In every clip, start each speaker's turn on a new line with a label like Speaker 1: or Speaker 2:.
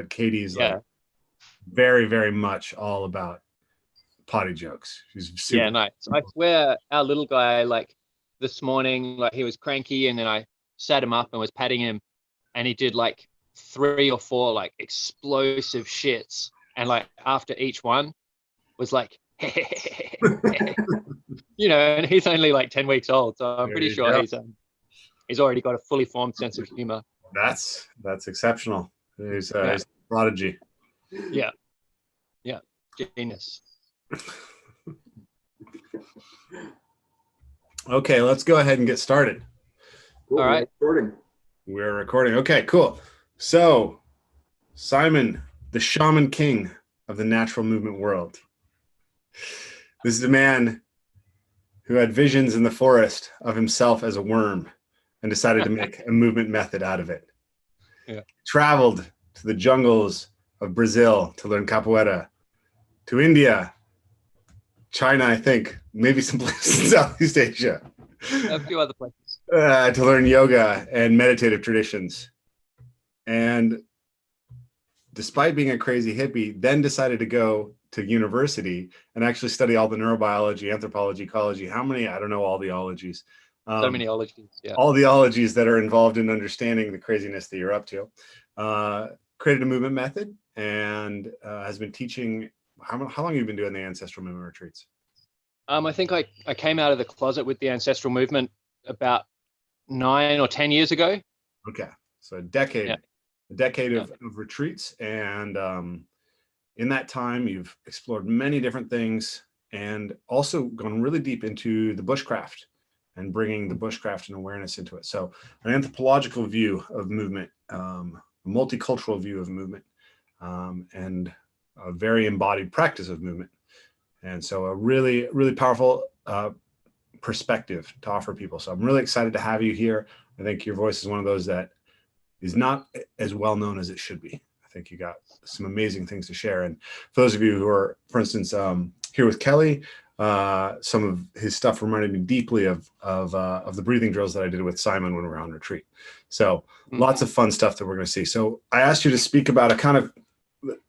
Speaker 1: But Katie's
Speaker 2: Yeah.
Speaker 1: like very, very much all about potty jokes. She's super.
Speaker 2: Yeah, nice. I swear our little guy, like this morning, like he was cranky and then I sat him up and was patting him and he did like 3 or 4 like explosive shits. And like after each one was like, you know, and he's only like 10 weeks old. So I'm pretty sure he's already got a fully formed sense of humor.
Speaker 1: That's exceptional. He's a prodigy.
Speaker 2: Yeah. Yeah. Genius.
Speaker 1: Okay, let's go ahead and get started.
Speaker 2: Cool. All right.
Speaker 1: We're recording. Okay, cool. So, Simon, the shaman king of the natural movement world. This is a man who had visions in the forest of himself as a worm and decided to make a movement method out of it.
Speaker 2: Yeah.
Speaker 1: Traveled to the jungles of Brazil to learn capoeira, to India, China, I think, maybe some places in Southeast Asia.
Speaker 2: A few other places.
Speaker 1: To learn yoga and meditative traditions. And despite being a crazy hippie, then decided to go to university and actually study all the neurobiology, anthropology, ecology. How many? I don't know all the ologies.
Speaker 2: So many ologies, yeah.
Speaker 1: All the ologies that are involved in understanding the craziness that you're up to. Created a movement method and has been teaching. How long have you been doing the ancestral movement retreats?
Speaker 2: I think I came out of the closet with the ancestral movement about 9 or 10 years ago.
Speaker 1: Okay, so a decade of retreats, and in that time you've explored many different things and also gone really deep into the bushcraft and bringing the bushcraft and awareness into it. So an anthropological view of movement, a multicultural view of movement, and a very embodied practice of movement. And so a really, really powerful perspective to offer people. So I'm really excited to have you here. I think your voice is one of those that is not as well known as it should be. I think you got some amazing things to share. And for those of you who are, for instance, here with Kelly, some of his stuff reminded me deeply of the breathing drills that I did with Simon when we were on retreat. So lots of fun stuff that we're going to see. So I asked you to speak about a kind of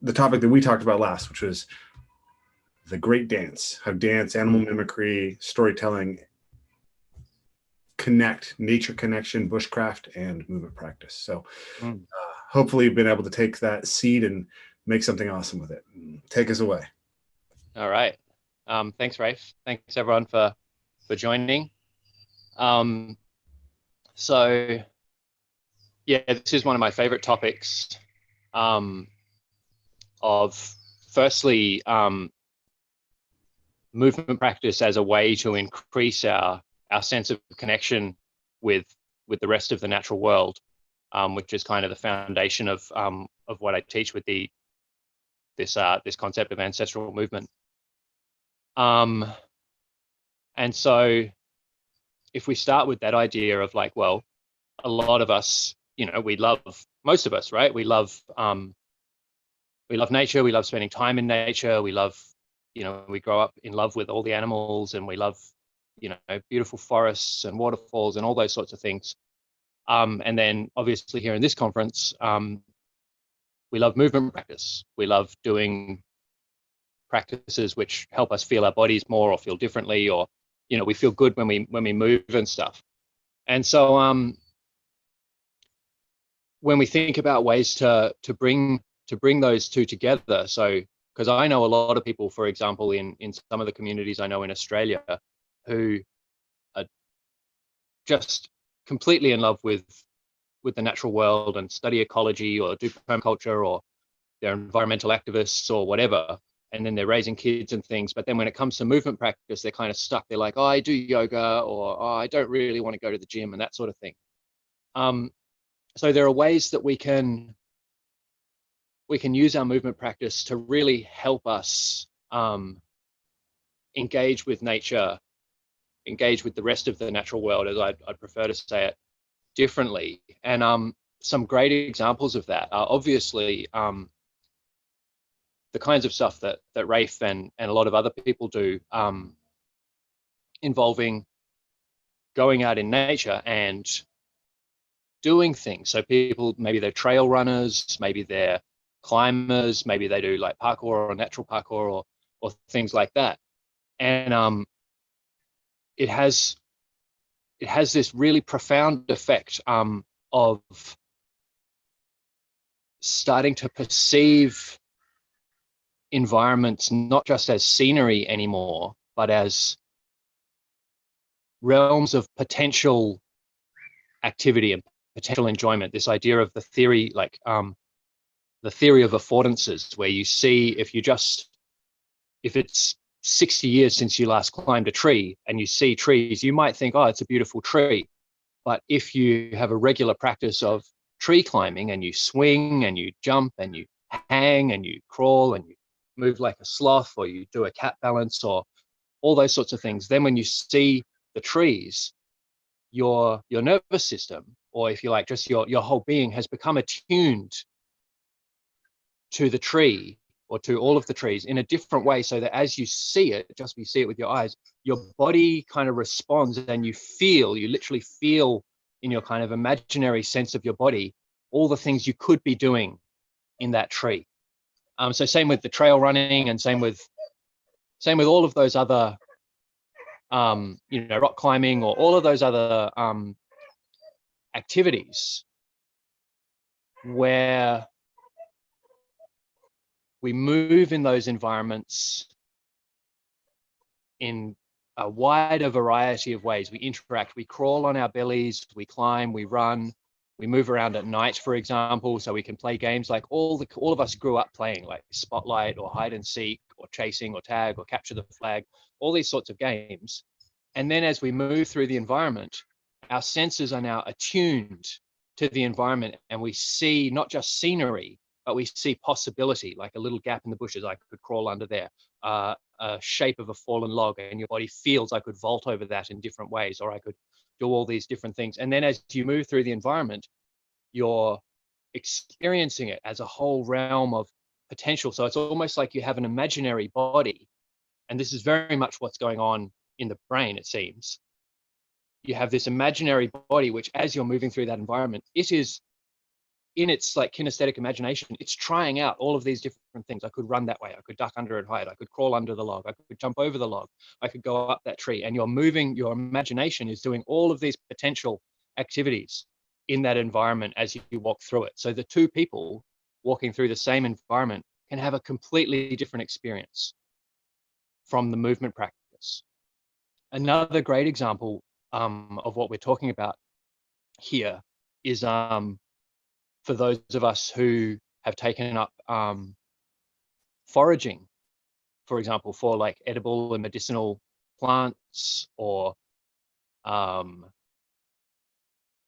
Speaker 1: the topic that we talked about last, which was the great dance, how dance, animal mimicry, storytelling connect, nature connection, bushcraft, and movement practice. So hopefully you've been able to take that seed and make something awesome with it. Take us away.
Speaker 2: All right. Thanks, Rafe. Thanks, everyone, for joining. So, yeah, this is one of my favorite topics of, firstly, movement practice as a way to increase our sense of connection with the rest of the natural world, which is kind of the foundation of what I teach with this concept of ancestral movement. And so if we start with that idea of like, well, a lot of us, you know, most of us, right? We love nature. We love spending time in nature. We love, you know, we grow up in love with all the animals, and we love, you know, beautiful forests and waterfalls and all those sorts of things. And then obviously here in this conference, we love movement practice. We love doing practices which help us feel our bodies more or feel differently, or, you know, we feel good when we move and stuff. And so when we think about ways to bring those two together, so because I know a lot of people, for example, in some of the communities I know in Australia, who are just completely in love with the natural world and study ecology or do permaculture, or they're environmental activists or whatever, and then they're raising kids and things. But then when it comes to movement practice, they're kind of stuck. They're like, oh, I do yoga, or oh, I don't really want to go to the gym, and that sort of thing. So there are ways that we can use our movement practice to really help us engage with nature, engage with the rest of the natural world, as I'd prefer to say it, differently. And some great examples of that are obviously the kinds of stuff that Rafe and a lot of other people do, involving going out in nature and doing things. So people, maybe they're trail runners, maybe they're climbers, maybe they do like parkour or natural parkour or things like that. And it has this really profound effect of starting to perceive environments not just as scenery anymore, but as realms of potential activity and potential enjoyment. This idea of the theory, like the theory of affordances, where you see if it's 60 years since you last climbed a tree and you see trees, you might think, oh, it's a beautiful tree. But if you have a regular practice of tree climbing and you swing and you jump and you hang and you crawl and you move like a sloth, or you do a cat balance or all those sorts of things, then when you see the trees, your nervous system, or if you like, just your whole being has become attuned to the tree or to all of the trees in a different way, so that as you see it, just you see it with your eyes, your body kind of responds, and you literally feel in your kind of imaginary sense of your body all the things you could be doing in that tree. So same with the trail running, and same with all of those other rock climbing, or all of those other activities where we move in those environments in a wider variety of ways. We interact, we crawl on our bellies, we climb, we run, we move around at night, for example, so we can play games like all of us grew up playing, like Spotlight or hide and seek or chasing or tag or capture the flag, all these sorts of games. And then as we move through the environment, our senses are now attuned to the environment, and we see not just scenery, but we see possibility, like a little gap in the bushes, I could crawl under there, a shape of a fallen log, and your body feels I could vault over that in different ways, or I could do all these different things. And then as you move through the environment, you're experiencing it as a whole realm of potential. So it's almost like you have an imaginary body, and this is very much what's going on in the brain, it seems. You have this imaginary body, which as you're moving through that environment, it is in its like kinesthetic imagination, it's trying out all of these different things. I could run that way, I could duck under and hide, I could crawl under the log, I could jump over the log, I could go up that tree. And you're moving, your imagination is doing all of these potential activities in that environment as you walk through it. So the two people walking through the same environment can have a completely different experience from the movement practice. Another great example of what we're talking about here is for those of us who have taken up foraging, for example, for like edible and medicinal plants, or people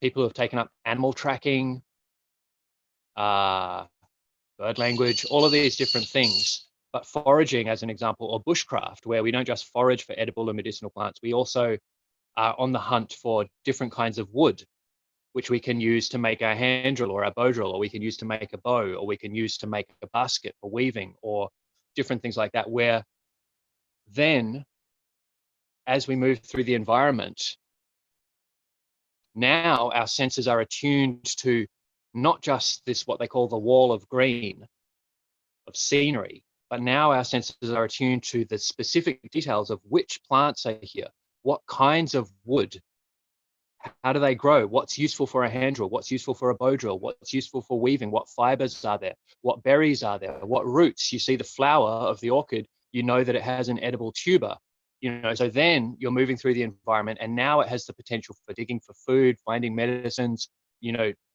Speaker 2: who have taken up animal tracking, bird language, all of these different things. But foraging, as an example, or bushcraft, where we don't just forage for edible and medicinal plants, we also are on the hunt for different kinds of wood, which we can use to make our hand drill or our bow drill, or we can use to make a bow, or we can use to make a basket for weaving, or different things like that, where then as we move through the environment, now our senses are attuned to not just this, what they call the wall of green of scenery, but now our senses are attuned to the specific details of which plants are here, what kinds of wood, how do they grow, what's useful for a hand drill, what's useful for a bow drill, what's useful for weaving, what fibers are there, what berries are there, what roots. You see the flower of the orchid, you know that it has an edible tuber, so then you're moving through the environment, and now it has the potential for digging for food, finding medicines,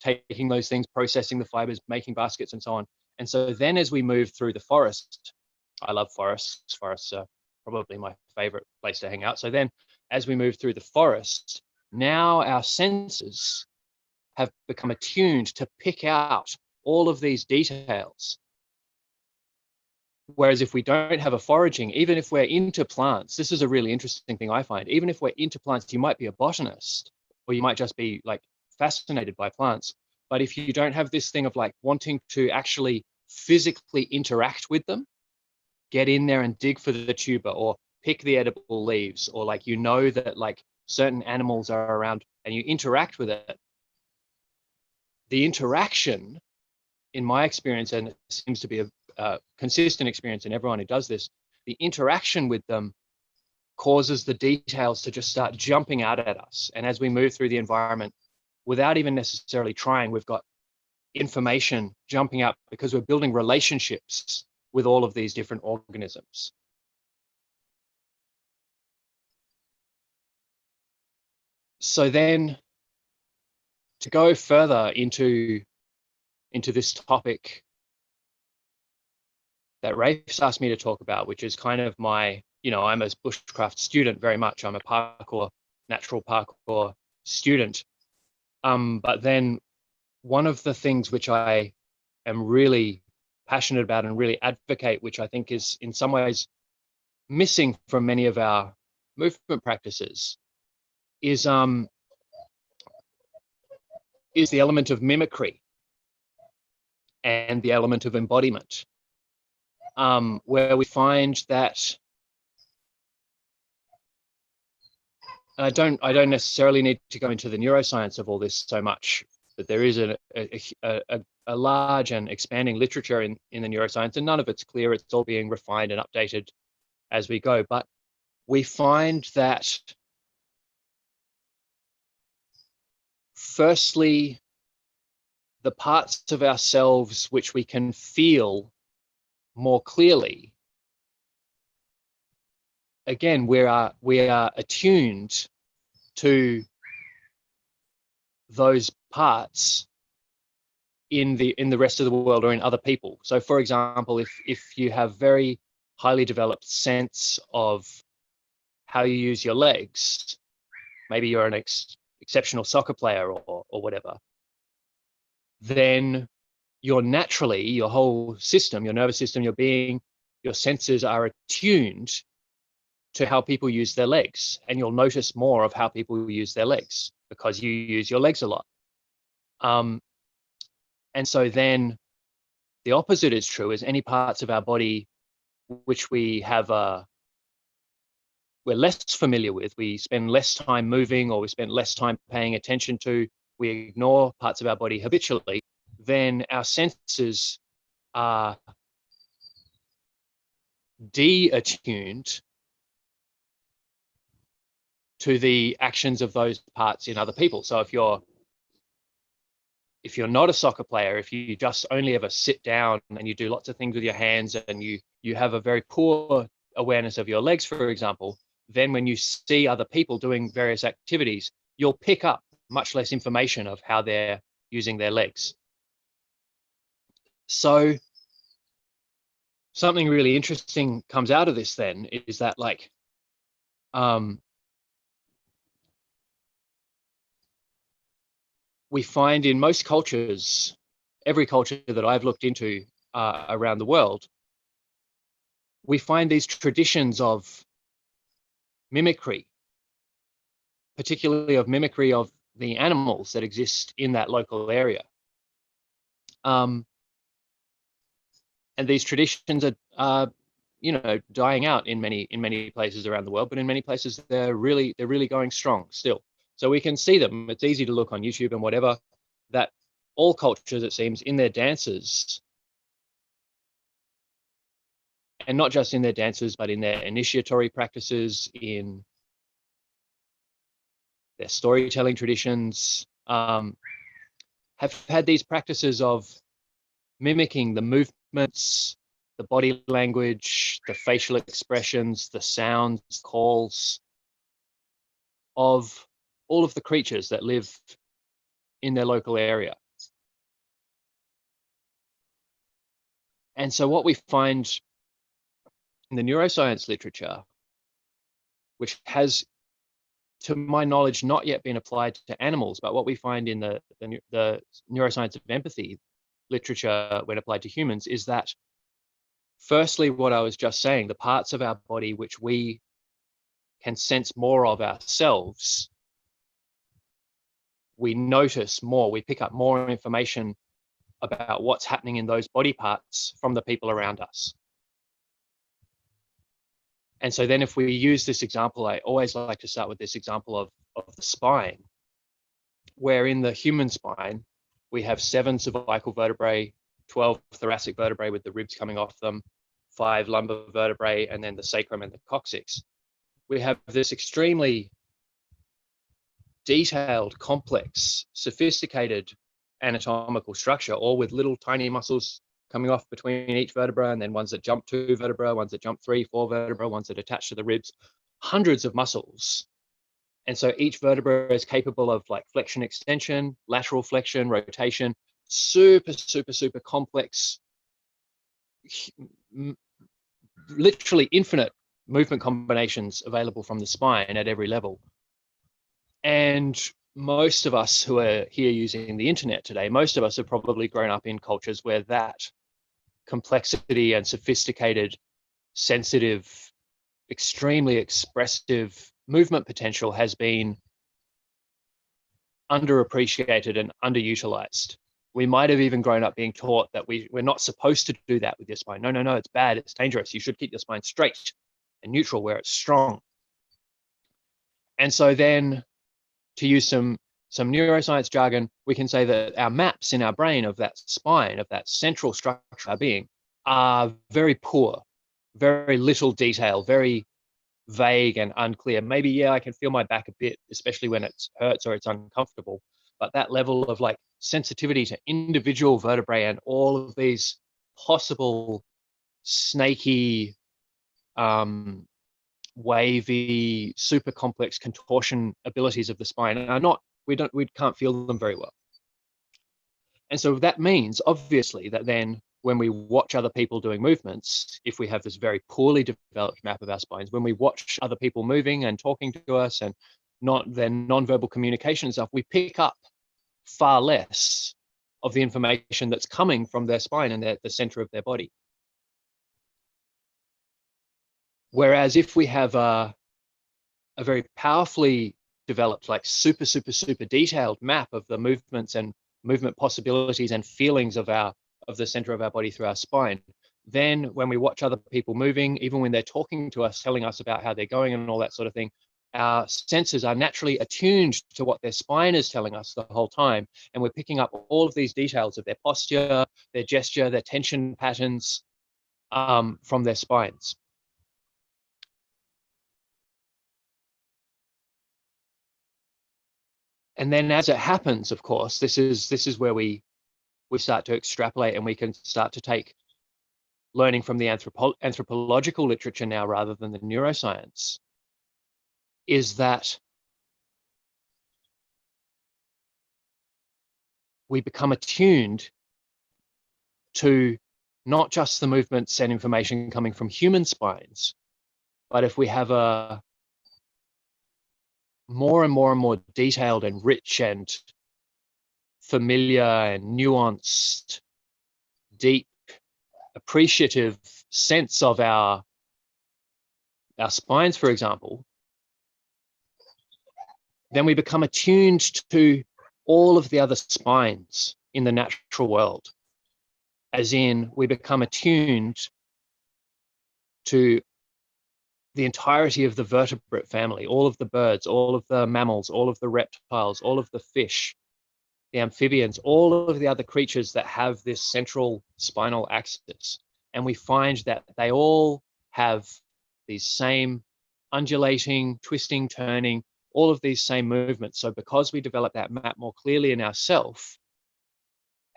Speaker 2: taking those things, processing the fibers, making baskets and so on. And so then as we move through the forest, I love forests. Forests are probably my favorite place to hang out. So then as we move through the forest, now our senses have become attuned to pick out all of these details. Whereas if we don't have a foraging, even if we're into plants, this is a really interesting thing I find, even if we're into plants, you might be a botanist, or you might just be like fascinated by plants. But if you don't have this thing of like wanting to actually physically interact with them, get in there and dig for the tuber, or pick the edible leaves, or like, that like certain animals are around and you interact with it, the interaction in my experience, and it seems to be a consistent experience in everyone who does this, the interaction with them causes the details to just start jumping out at us. And as we move through the environment, without even necessarily trying, we've got information jumping out because we're building relationships with all of these different organisms. So then, to go further into this topic that Rafe's asked me to talk about, which is kind of my, I'm a bushcraft student very much. I'm a natural parkour student. But then one of the things which I am really passionate about and really advocate, which I think is in some ways missing from many of our movement practices, is the element of mimicry and the element of embodiment, where we find that I don't necessarily need to go into the neuroscience of all this so much, but there is a large and expanding literature in the neuroscience, and none of it's clear. It's all being refined and updated as we go. But we find that, firstly, the parts of ourselves which we can feel more clearly, again, we are attuned to those parts in the rest of the world or in other people. So, for example, if you have very highly developed sense of how you use your legs, maybe you're an exceptional soccer player or whatever, then your whole system, your nervous system, your being, your senses are attuned to how people use their legs, and you'll notice more of how people use their legs because you use your legs a lot. And so then the opposite is true, is any parts of our body which we have we're less familiar with, we spend less time moving, or we spend less time paying attention to, we ignore parts of our body habitually, then our senses are de-attuned to the actions of those parts in other people. So if you're not a soccer player, if you just only ever sit down and you do lots of things with your hands, and you have a very poor awareness of your legs, for example, then when you see other people doing various activities, you'll pick up much less information of how they're using their legs. So something really interesting comes out of this then, is that we find in most cultures, every culture that I've looked into around the world, we find these traditions of mimicry, particularly of mimicry of the animals that exist in that local area. And these traditions are dying out in many places around the world, but in many places they're really going strong still. So we can see them. It's easy to look on YouTube and whatever, that all cultures, it seems, in their dances, and not just in their dances, but in their initiatory practices, in their storytelling traditions, have had these practices of mimicking the movements, the body language, the facial expressions, the sounds, calls of all of the creatures that live in their local area. And so what we find in the neuroscience literature, which has, to my knowledge, not yet been applied to animals, but what we find in the neuroscience of empathy literature when applied to humans, is that, firstly, what I was just saying, the parts of our body which we can sense more of ourselves, we notice more, we pick up more information about what's happening in those body parts from the people around us. And so then if we use this example, I always like to start with this example of the spine, where in the human spine, we have 7 cervical vertebrae, 12 thoracic vertebrae with the ribs coming off them, 5 lumbar vertebrae, and then the sacrum and the coccyx. We have this extremely detailed, complex, sophisticated anatomical structure, all with little tiny muscles coming off between each vertebra, and then ones that jump 2 vertebra, ones that jump 3, 4 vertebra, ones that attach to the ribs, hundreds of muscles. And so each vertebra is capable of like flexion, extension, lateral flexion, rotation, super, super, super complex, literally infinite movement combinations available from the spine at every level. And most of us who are here using the internet today, most of us have probably grown up in cultures where that complexity and sophisticated, sensitive, extremely expressive movement potential has been underappreciated and underutilized. We might have even grown up being taught that we're not supposed to do that with your spine. No, no, no, it's bad, it's dangerous. You should keep your spine straight and neutral where it's strong. And so then, to use some neuroscience jargon, we can say that our maps in our brain of that spine, of that central structure of our being, are very poor, very little detail, very vague and unclear. Maybe, yeah, I can feel my back a bit, especially when it hurts or it's uncomfortable. But that level of like sensitivity to individual vertebrae and all of these possible snaky, wavy, super complex contortion abilities of the spine are not, we can't feel them very well. And so that means obviously that then when we watch other people doing movements, if we have this very poorly developed map of our spines, when we watch other people moving and talking to us and not their nonverbal communication and stuff, we pick up far less of the information that's coming from their spine and the center of their body. Whereas if we have a very powerfully developed, like super, super, super detailed map of the movements and movement possibilities and feelings of the center of our body through our spine, then when we watch other people moving, even when they're talking to us, telling us about how they're going and all that sort of thing, our senses are naturally attuned to what their spine is telling us the whole time. And we're picking up all of these details of their posture, their gesture, their tension patterns from their spines. And then as it happens, of course, this is where we start to extrapolate, and we can start to take learning from the anthropological literature now rather than the neuroscience, is that we become attuned to not just the movements and information coming from human spines, but if we have a more and more and more detailed and rich and familiar and nuanced, deep, appreciative sense of our spines, for example, then we become attuned to all of the other spines in the natural world. As in, we become attuned to the entirety of the vertebrate family, all of the birds, all of the mammals, all of the reptiles, all of the fish, the amphibians, all of the other creatures that have this central spinal axis. And we find that they all have these same undulating, twisting, turning, all of these same movements. So because we develop that map more clearly in ourself,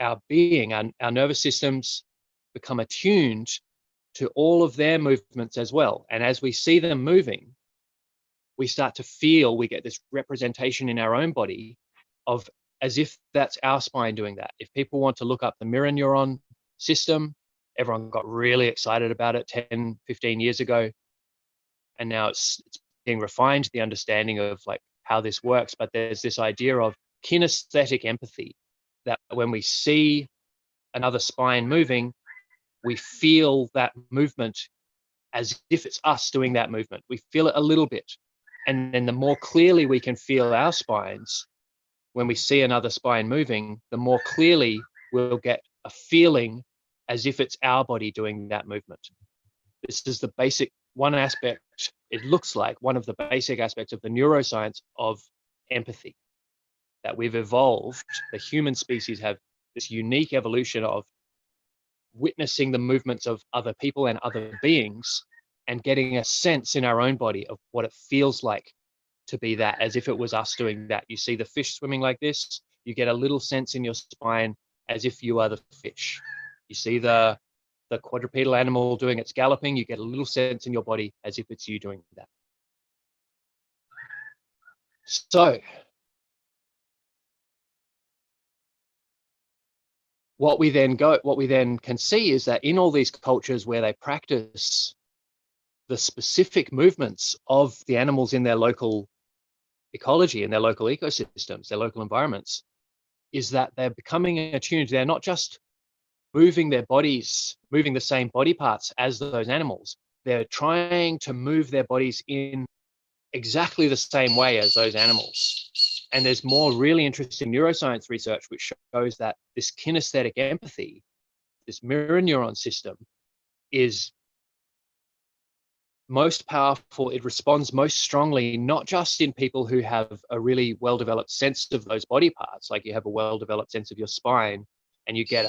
Speaker 2: our being, our nervous systems become attuned to all of their movements as well. And as we see them moving, we start to feel, we get this representation in our own body of as if that's our spine doing that. If people want to look up the mirror neuron system, everyone got really excited about it 10, 15 years ago. And now it's being refined, the understanding of like how this works. But there's this idea of kinesthetic empathy, that when we see another spine moving, we feel that movement as if it's us doing that movement. We feel it a little bit. And then the more clearly we can feel our spines, when we see another spine moving, the more clearly we'll get a feeling as if it's our body doing that movement. This is the basic one aspect, it looks like one of the basic aspects of the neuroscience of empathy, that we've evolved, the human species have this unique evolution of witnessing the movements of other people and other beings, and getting a sense in our own body of what it feels like to be that, as if it was us doing that. You see the fish swimming like this, you get a little sense in your spine as if you are the fish. You see the quadrupedal animal doing its galloping, you get a little sense in your body as if it's you doing that. So what we then can see is that in all these cultures where they practice the specific movements of the animals in their local ecology, in their local ecosystems, their local environments, is that they're becoming attuned. They're not just moving their bodies, moving the same body parts as those animals. They're trying to move their bodies in exactly the same way as those animals. And there's more really interesting neuroscience research which shows that this kinesthetic empathy, this mirror neuron system, is most powerful. It responds most strongly, not just in people who have a really well-developed sense of those body parts, like you have a well-developed sense of your spine, and you get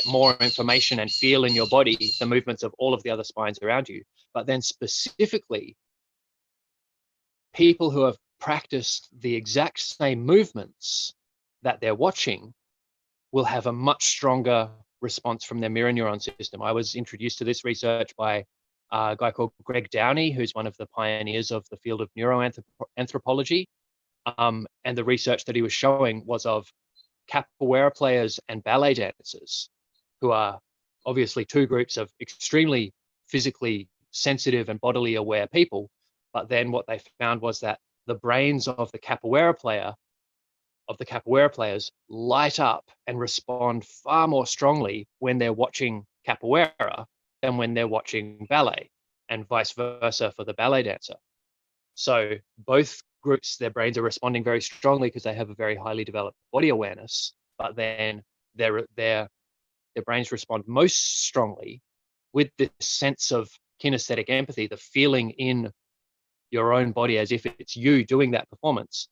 Speaker 2: more information and feel in your body the movements of all of the other spines around you. But then specifically, people who have practiced the exact same movements that they're watching will have a much stronger response from their mirror neuron system. I was introduced to this research by a guy called Greg Downey, who's one of the pioneers of the field of neuroanthropology. And the research that he was showing was of capoeira players and ballet dancers, who are obviously two groups of extremely physically sensitive and bodily aware people. But then what they found was that the brains of the capoeira players light up and respond far more strongly when they're watching capoeira than when they're watching ballet, and vice versa for the ballet dancer. So both groups, their brains are responding very strongly because they have a very highly developed body awareness, but then their brains respond most strongly with this sense of kinesthetic empathy, the feeling in your own body as if it's you doing that performance,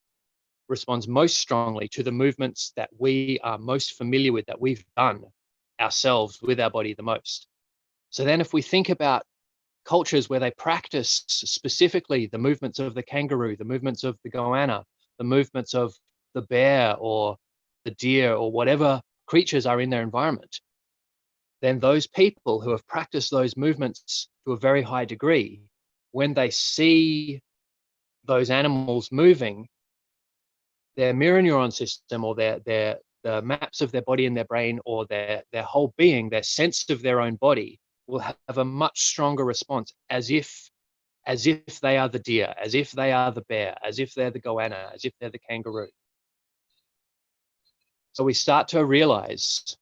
Speaker 2: responds most strongly to the movements that we are most familiar with, that we've done ourselves with our body the most. So then if we think about cultures where they practice specifically the movements of the kangaroo, the movements of the goanna, the movements of the bear or the deer or whatever creatures are in their environment, then those people who have practiced those movements to a very high degree, when they see those animals moving, their mirror neuron system or the maps of their body and their brain, or their whole being, their sense of their own body, will have a much stronger response, as if they are the deer, as if they are the bear, as if they're the goanna, as if they're the kangaroo. So we start to realize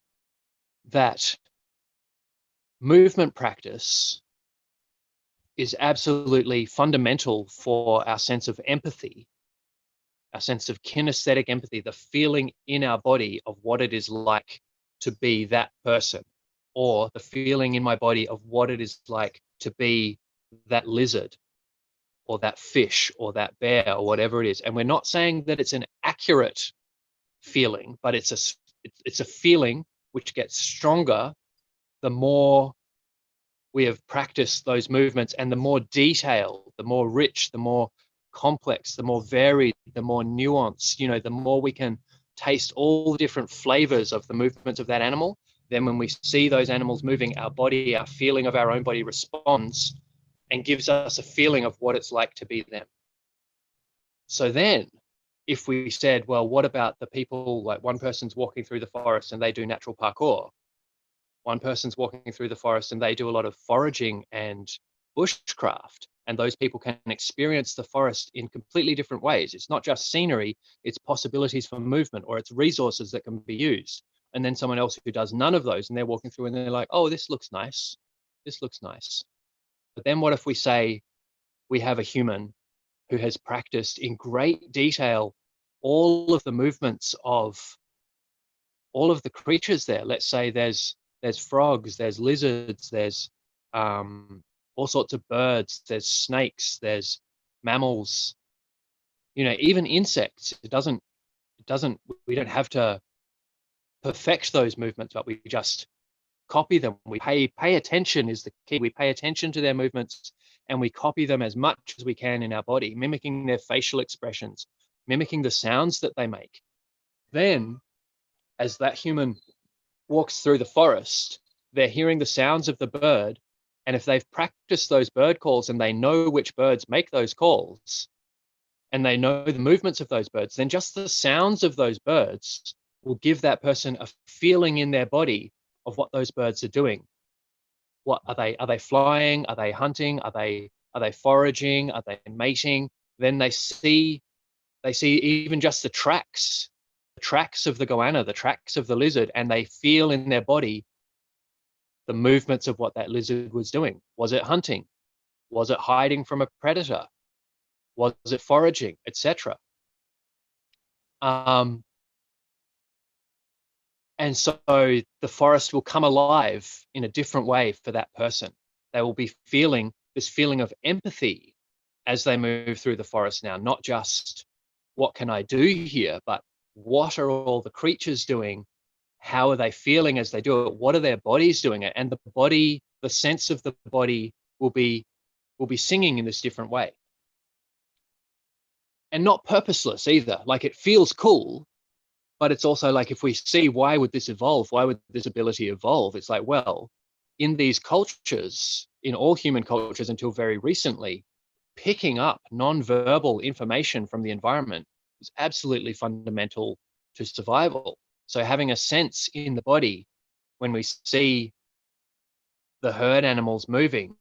Speaker 2: that movement practice is absolutely fundamental for our sense of empathy, our sense of kinesthetic empathy, the feeling in our body of what it is like to be that person, or the feeling in my body of what it is like to be that lizard or that fish or that bear or whatever it is. And we're not saying that it's an accurate feeling, but it's a feeling which gets stronger the more we have practiced those movements, and the more detailed, the more rich, the more complex, the more varied, the more nuanced, the more we can taste all the different flavors of the movements of that animal. Then when we see those animals moving, our body, our feeling of our own body responds and gives us a feeling of what it's like to be them. So then if we said, well, what about the people, like one person's walking through the forest and they do natural parkour, one person's walking through the forest and they do a lot of foraging and bushcraft, and those people can experience the forest in completely different ways. It's not just scenery, it's possibilities for movement, or it's resources that can be used. And then someone else who does none of those, and they're walking through and they're like, oh, this looks nice. This looks nice. But then what if we say we have a human who has practiced in great detail all of the movements of all of the creatures there? Let's say there's frogs, there's lizards, there's all sorts of birds, there's snakes, there's mammals, even insects. We don't have to perfect those movements, but we just copy them. We pay attention is the key. We pay attention to their movements and we copy them as much as we can in our body, mimicking their facial expressions, mimicking the sounds that they make. Then, as that human walks through the forest, they're hearing the sounds of the bird. And if they've practiced those bird calls and they know which birds make those calls, and they know the movements of those birds, then just the sounds of those birds will give that person a feeling in their body of what those birds are doing. What are they flying? Are they hunting? Are they foraging? Are they mating? Then they see even just the tracks of the goanna, the tracks of the lizard, and they feel in their body the movements of what that lizard was doing. Was it hunting? Was it hiding from a predator? Was it foraging, etc.? And so the forest will come alive in a different way for that person. They will be feeling this feeling of empathy as they move through the forest now, not just what can I do here, but what are all the creatures doing? How are they feeling as they do it? What are their bodies doing it? And the body, the sense of the body will be singing in this different way. And not purposeless either. Like, it feels cool, but it's also like, if we see why would this evolve? Why would this ability evolve? It's like, well, in these cultures, in all human cultures until very recently, picking up non-verbal information from the environment is absolutely fundamental to survival. So having a sense in the body when we see the herd animals moving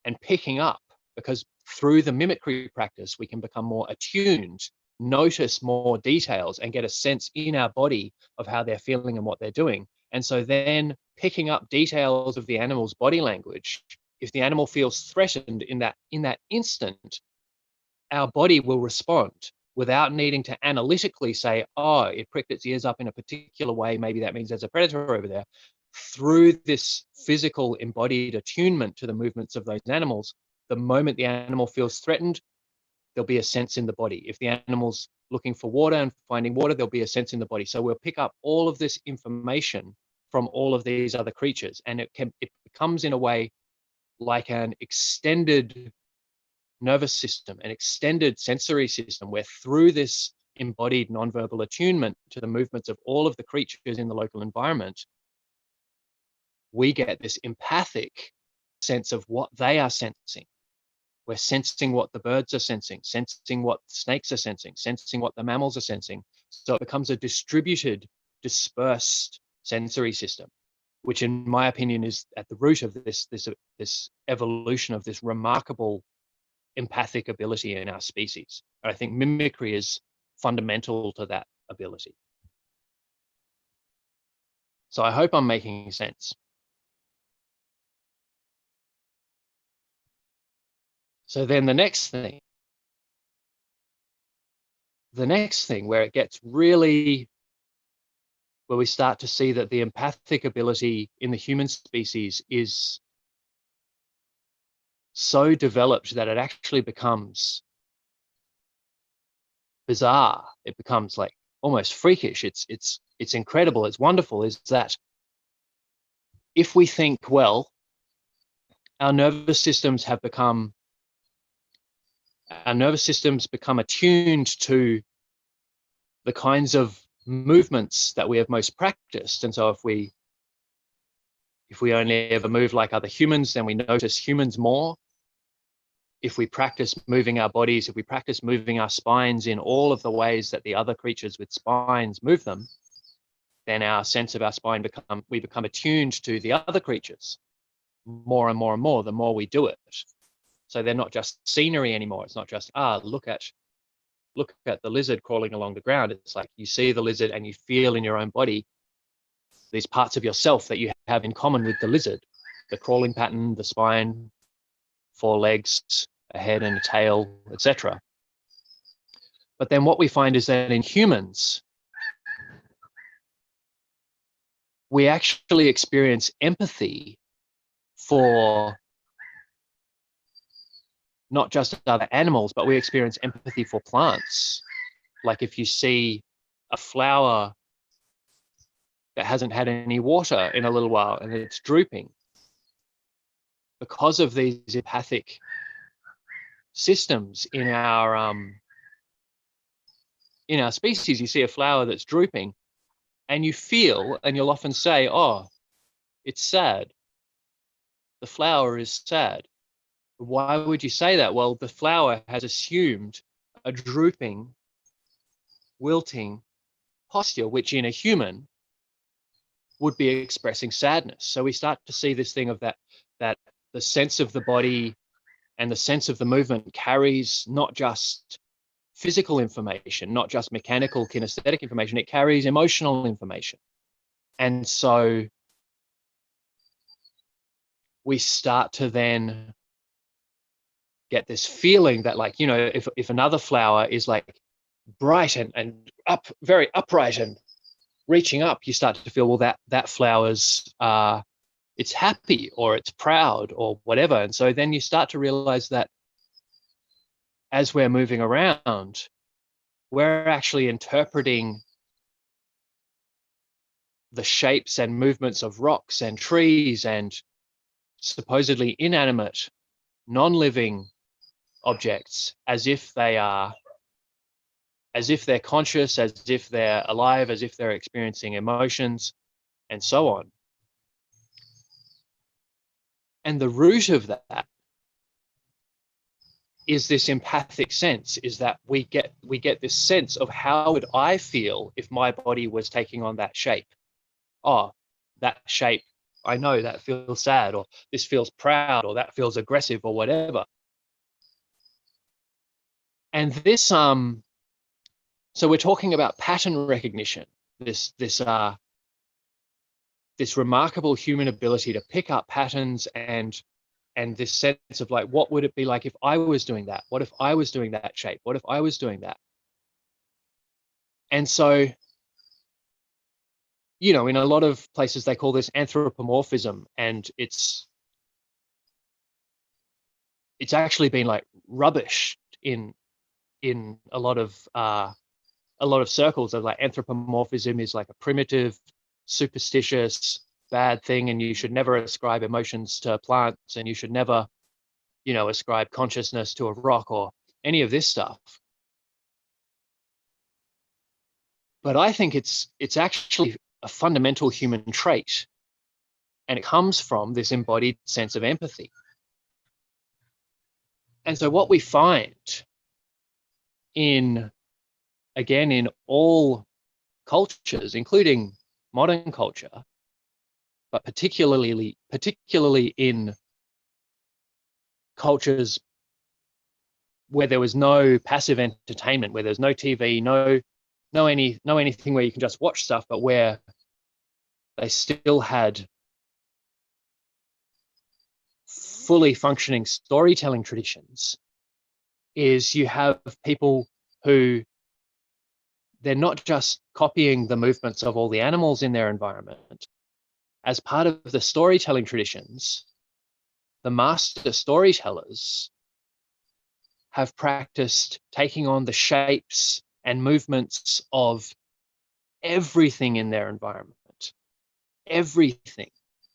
Speaker 2: and picking up, because through the mimicry practice, we can become more attuned, notice more details, and get a sense in our body of how they're feeling and what they're doing. And so then picking up details of the animal's body language, if the animal feels threatened in that instant, our body will respond without needing to analytically say, oh, it pricked its ears up in a particular way, maybe that means there's a predator over there. Through this physical embodied attunement to the movements of those animals, the moment the animal feels threatened, there'll be a sense in the body. If the animal's looking for water and finding water, there'll be a sense in the body. So we'll pick up all of this information from all of these other creatures, and it becomes in a way like an extended nervous system, an extended sensory system, where through this embodied nonverbal attunement to the movements of all of the creatures in the local environment, we get this empathic sense of what they are sensing. We're sensing what the birds are sensing what snakes are sensing what the mammals are sensing. So it becomes a distributed, dispersed sensory system, which in my opinion is at the root of this evolution of this remarkable empathic ability in our species. And I think mimicry is fundamental to that ability. So I hope I'm making sense. So then the next thing where it gets really, where we start to see that the empathic ability in the human species is so developed that it actually becomes bizarre. It becomes like almost freakish. It's incredible. It's wonderful. Is that if we think, well, our nervous systems become attuned to the kinds of movements that we have most practiced. And so if we only ever move like other humans, then we notice humans more. If we practice moving our bodies, if we practice moving our spines in all of the ways that the other creatures with spines move them, then our sense of our spine we become attuned to the other creatures more and more and more the more we do it. So they're not just scenery anymore. It's not just, look at the lizard crawling along the ground. It's like you see the lizard and you feel in your own body these parts of yourself that you have in common with the lizard, the crawling pattern, the spine, 4 legs, a head and a tail, etc. But then what we find is that in humans, we actually experience empathy for not just other animals, but we experience empathy for plants. Like if you see a flower that hasn't had any water in a little while and it's drooping. Because of these empathic systems in our species, you see a flower that's drooping and you feel, and you'll often say, oh, it's sad. The flower is sad. Why would you say that? Well, the flower has assumed a drooping, wilting posture, which in a human would be expressing sadness. So we start to see this thing of that the sense of the body and the sense of the movement carries not just physical information, not just mechanical kinesthetic information, it carries emotional information. And so we start to then get this feeling that, like, you know, if another flower is like bright and up, very upright and reaching up, you start to feel, well, that flower's it's happy or it's proud or whatever. And so then you start to realize that as we're moving around, we're actually interpreting the shapes and movements of rocks and trees and supposedly inanimate, non-living objects as if they're conscious, as if they're alive, as if they're experiencing emotions, and so on. And the root of that is this empathic sense, is that we get this sense of, how would I feel if my body was taking on that shape? Oh, that shape, I know that feels sad, or this feels proud, or that feels aggressive, or whatever. And this, so we're talking about pattern recognition, this remarkable human ability to pick up patterns, and this sense of, like, what would it be like if I was doing that? What if I was doing that shape? What if I was doing that? And so, you know, in a lot of places they call this anthropomorphism, and it's actually been like rubbished in a lot of circles, of like, anthropomorphism is like a primitive, superstitious, bad thing, and you should never ascribe emotions to plants, and you should never, you know, ascribe consciousness to a rock or any of this stuff. But I think it's actually a fundamental human trait, and it comes from this embodied sense of empathy. And so what we find in all cultures, including modern culture, but particularly in cultures where there was no passive entertainment, where there's no TV, no anything where you can just watch stuff, but where they still had fully functioning storytelling traditions, is you have people who, they're not just copying the movements of all the animals in their environment. As part of the storytelling traditions, the master storytellers have practiced taking on the shapes and movements of everything in their environment. Everything,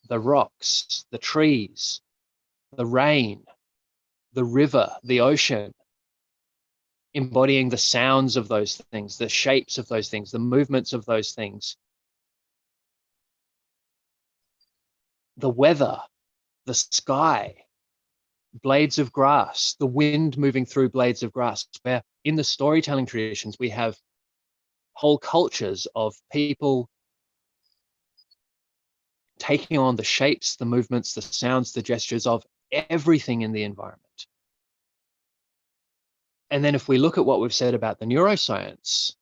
Speaker 2: the rocks, the trees, the rain, the river, the ocean, embodying the sounds of those things, the shapes of those things, the movements of those things, the weather, the sky, blades of grass, the wind moving through blades of grass, where in the storytelling traditions, we have whole cultures of people taking on the shapes, the movements, the sounds, the gestures of everything in the environment. And then if we look at what we've said about the neuroscience,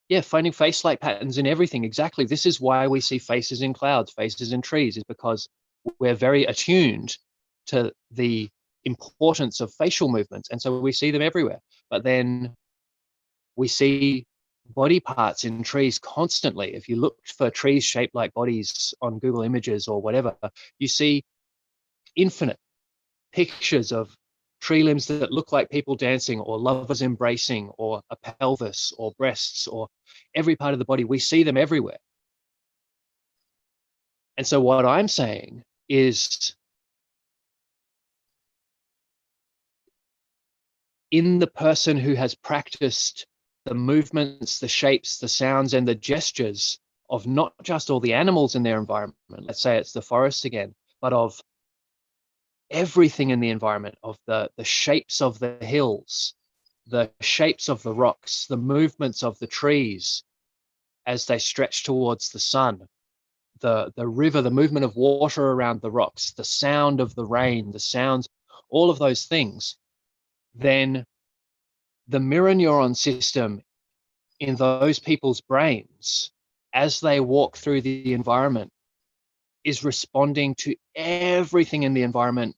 Speaker 2: yeah, finding face-like patterns in everything. Exactly. This is why we see faces in clouds, faces in trees, is because we're very attuned to the importance of facial movements. And so we see them everywhere. But then we see body parts in trees constantly. If you look for trees shaped like bodies on Google Images or whatever, you see infinite pictures of tree limbs that look like people dancing, or lovers embracing, or a pelvis, or breasts, or every part of the body. We see them everywhere. And so what I'm saying is, in the person who has practiced the movements, the shapes, the sounds, and the gestures of not just all the animals in their environment, let's say it's the forest again, but of everything in the environment, of the shapes of the hills, the shapes of the rocks, the movements of the trees as they stretch towards the sun, the river, the movement of water around the rocks, the sound of the rain, the sounds, all of those things, then the mirror neuron system in those people's brains, as they walk through the environment, is responding to everything in the environment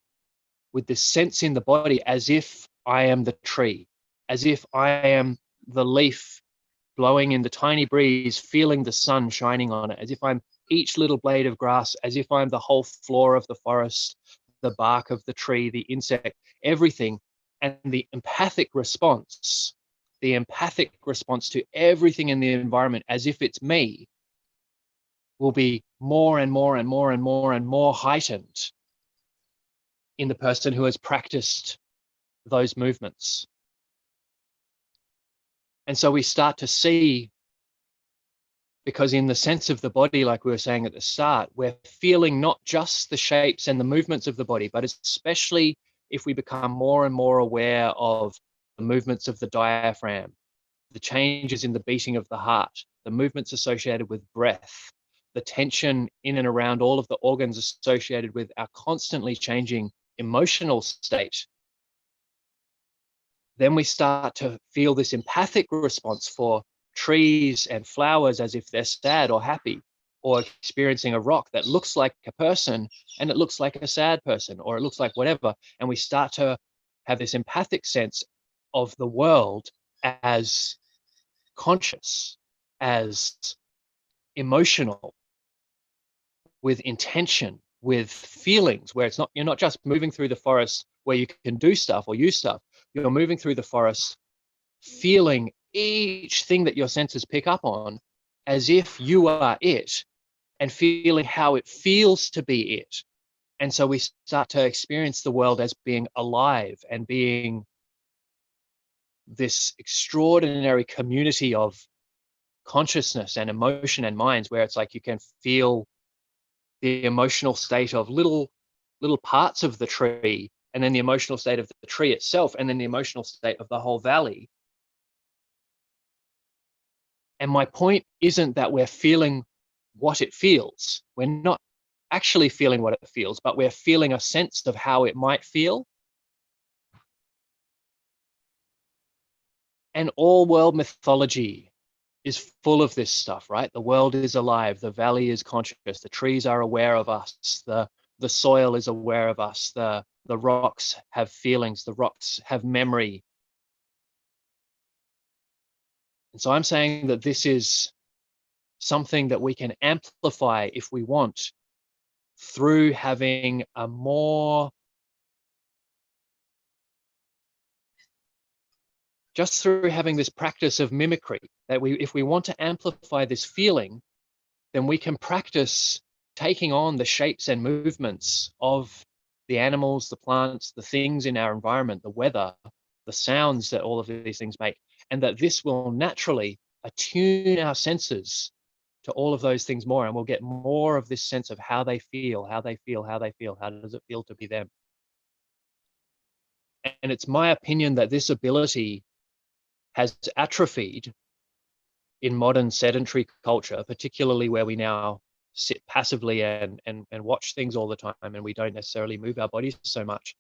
Speaker 2: with this sense in the body, as if I am the tree, as if I am the leaf blowing in the tiny breeze, feeling the sun shining on it, as if I'm each little blade of grass, as if I'm the whole floor of the forest, the bark of the tree, the insect, everything. And the empathic response to everything in the environment, as if it's me, will be more and more and more and more and more heightened in the person who has practiced those movements. And so we start to see, because in the sense of the body, like we were saying at the start, we're feeling not just the shapes and the movements of the body, but especially if we become more and more aware of the movements of the diaphragm, the changes in the beating of the heart, the movements associated with breath, the tension in and around all of the organs associated with our constantly changing emotional state, then we start to feel this empathic response for trees and flowers as if they're sad or happy, or experiencing a rock that looks like a person and it looks like a sad person, or it looks like whatever. And we start to have this empathic sense of the world as conscious, as emotional, with intention, with feelings, where it's not, you're not just moving through the forest where you can do stuff or use stuff. You're moving through the forest, feeling each thing that your senses pick up on as if you are it, and feeling how it feels to be it. And so we start to experience the world as being alive and being this extraordinary community of consciousness and emotion and minds, where it's like you can feel the emotional state of little parts of the tree, and then the emotional state of the tree itself, and then the emotional state of the whole valley. And my point isn't that we're feeling what it feels. We're not actually feeling what it feels, but we're feeling a sense of how it might feel. And all world mythology is full of this stuff, right? The world is alive, the valley is conscious, the trees are aware of us, the soil is aware of us, the rocks have feelings, the rocks have memory. And so I'm saying that this is something that we can amplify if we want, through having a more, just through having this practice of mimicry, that if we want to amplify this feeling, then we can practice taking on the shapes and movements of the animals, the plants, the things in our environment, the weather, the sounds that all of these things make, and that this will naturally attune our senses to all of those things more, and we'll get more of this sense of how they feel, how they feel, how they feel, how does it feel to be them. And it's my opinion that this ability has atrophied in modern sedentary culture, particularly where we now sit passively and watch things all the time, and we don't necessarily move our bodies so much.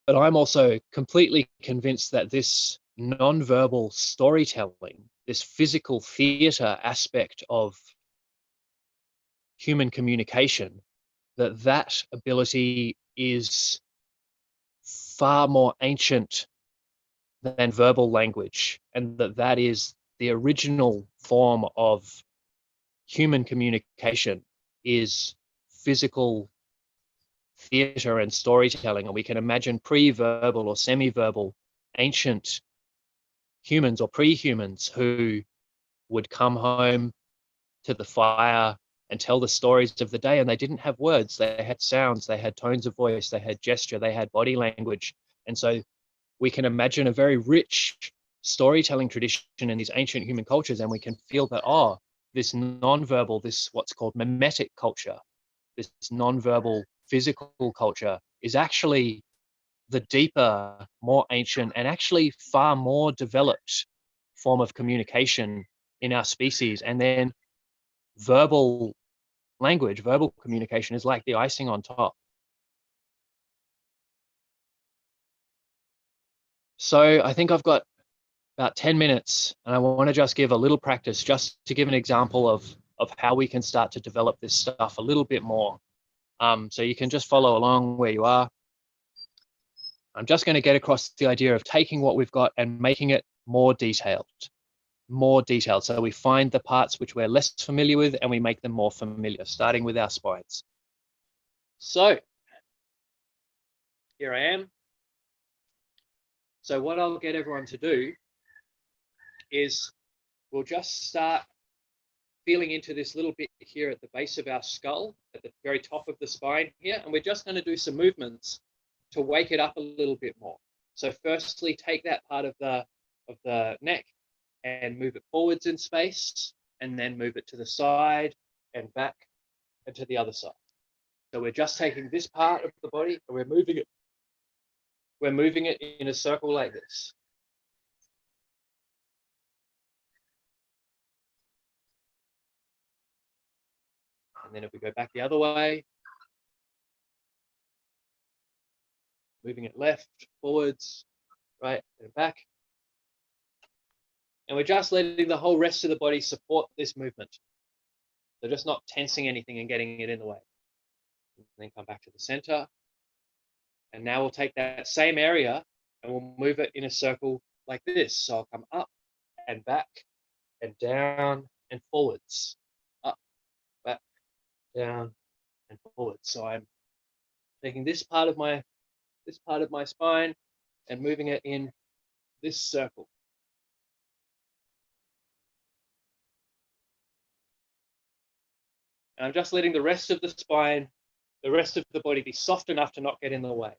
Speaker 2: But I'm also completely convinced that this non-verbal storytelling, this physical theater aspect of human communication, that ability is far more ancient than verbal language, and that is the original form of human communication, is physical theater and storytelling. And we can imagine pre-verbal or semi-verbal ancient humans or pre-humans who would come home to the fire and tell the stories of the day. And they didn't have words. They had sounds, they had tones of voice, they had gesture, they had body language. And so we can imagine a very rich storytelling tradition in these ancient human cultures, and we can feel that, oh, this nonverbal, this what's called mimetic culture, this nonverbal physical culture is actually the deeper, more ancient, and actually far more developed form of communication in our species. And then verbal language, verbal communication is like the icing on top. So I think I've got about 10 minutes, and I want to just give a little practice just to give an example of how we can start to develop this stuff a little bit more. So you can just follow along where you are. I'm just going to get across the idea of taking what we've got and making it more detailed. So we find the parts which we're less familiar with and we make them more familiar, starting with our spines. So here I am. So what I'll get everyone to do is we'll just start feeling into this little bit here at the base of our skull, at the very top of the spine here, and we're just going to do some movements to wake it up a little bit more. So firstly, take that part of the neck and move it forwards in space, and then move it to the side and back and to the other side. So we're just taking this part of the body and we're moving it. We're moving it in a circle like this. And then if we go back the other way, moving it left, forwards, right, and back. And we're just letting the whole rest of the body support this movement. So just not tensing anything and getting it in the way. And then come back to the center. And now we'll take that same area and we'll move it in a circle like this. So I'll come up and back and down and forwards. Up, back, down, and forwards. So I'm taking this part of my spine and moving it in this circle. And I'm just letting the rest of the spine, the rest of the body be soft enough to not get in the way.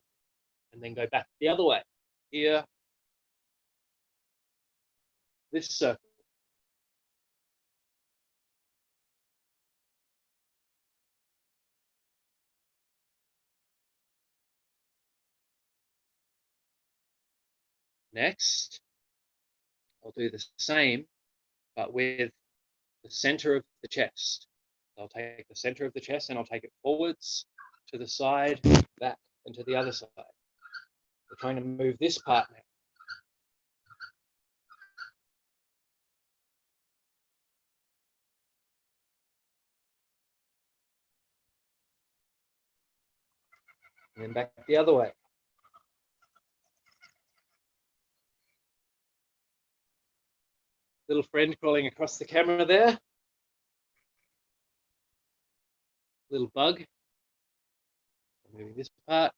Speaker 2: And then go back the other way. Here, this circle. Next, I'll do the same, but with the center of the chest. I'll take the center of the chest and I'll take it forwards, to the side, back, and to the other side. We're trying to move this part now. And then back the other way. Little friend crawling across the camera there. Little bug. Moving this part.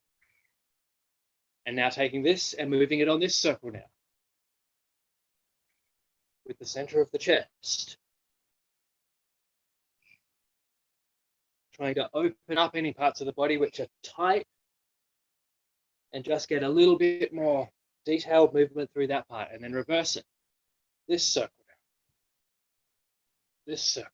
Speaker 2: And now taking this and moving it on this circle now. With the center of the chest. Trying to open up any parts of the body which are tight and just get a little bit more detailed movement through that part, and then reverse it. This circle. This circle.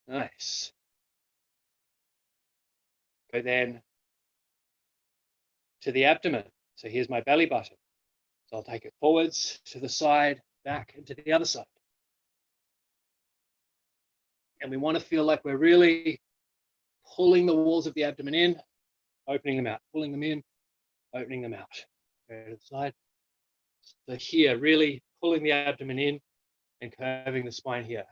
Speaker 2: Nice. Go then to the abdomen. So here's my belly button. So I'll take it forwards, to the side, back, and to the other side. And we want to feel like we're really pulling the walls of the abdomen in, opening them out, pulling them in, opening them out. Go to the side. So here, really pulling the abdomen in and curving the spine here.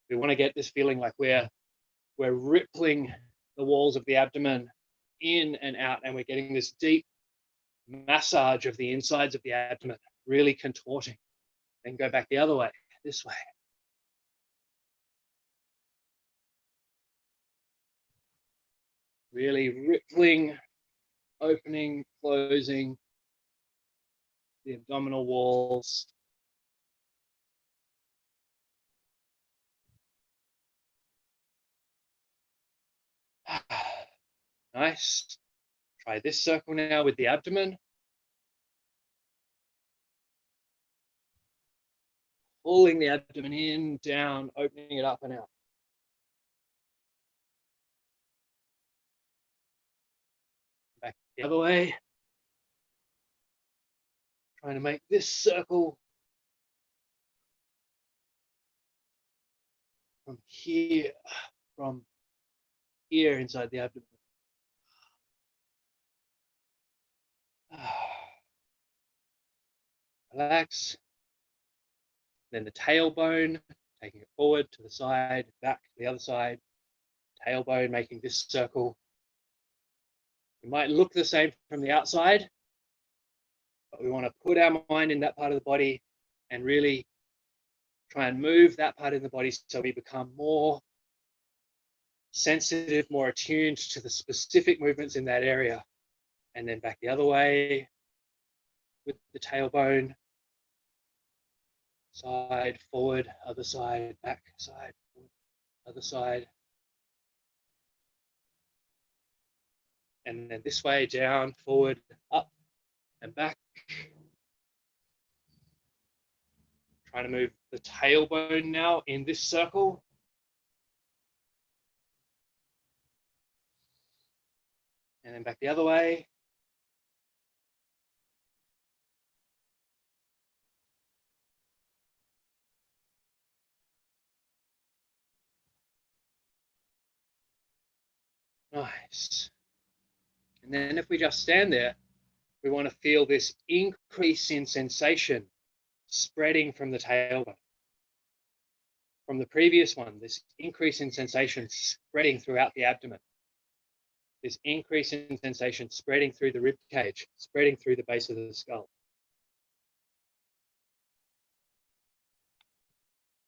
Speaker 2: We want to get this feeling like we're rippling the walls of the abdomen in and out, and we're getting this deep massage of the insides of the abdomen, really contorting. Then go back the other way, this way. Really rippling, opening, closing the abdominal walls. Nice. Try this circle now with the abdomen. Pulling the abdomen in, down, opening it up and out. Back the other way. Trying to make this circle from here inside the abdomen. Relax. Then the tailbone, taking it forward to the side, back to the other side. Tailbone making this circle. It might look the same from the outside, but we want to put our mind in that part of the body and really try and move that part in the body so we become more sensitive, more attuned to the specific movements in that area. And then back the other way with the tailbone. Side, forward, other side, back, side, forward, other side. And then this way, down, forward, up, and back. Trying to move the tailbone now in this circle. And then back the other way. Nice. And then if we just stand there, we want to feel this increase in sensation spreading from the tailbone. From the previous one, this increase in sensation spreading throughout the abdomen. This increase in sensation spreading through the rib cage, spreading through the base of the skull.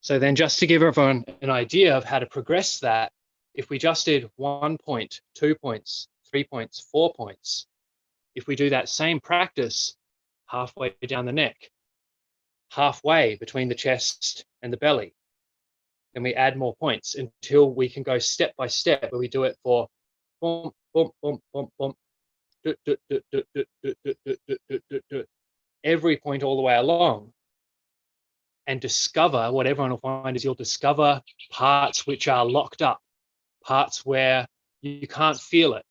Speaker 2: So then just to give everyone an idea of how to progress that, if we just did 1 point, 2 points, 3 points, 4 points, if we do that same practice halfway down the neck, halfway between the chest and the belly, then we add more points until we can go step by step, where we do it for boom, boom, boom, boom, boom, every point all the way along, and discover what everyone will find is you'll discover parts which are locked up, parts where you can't feel it,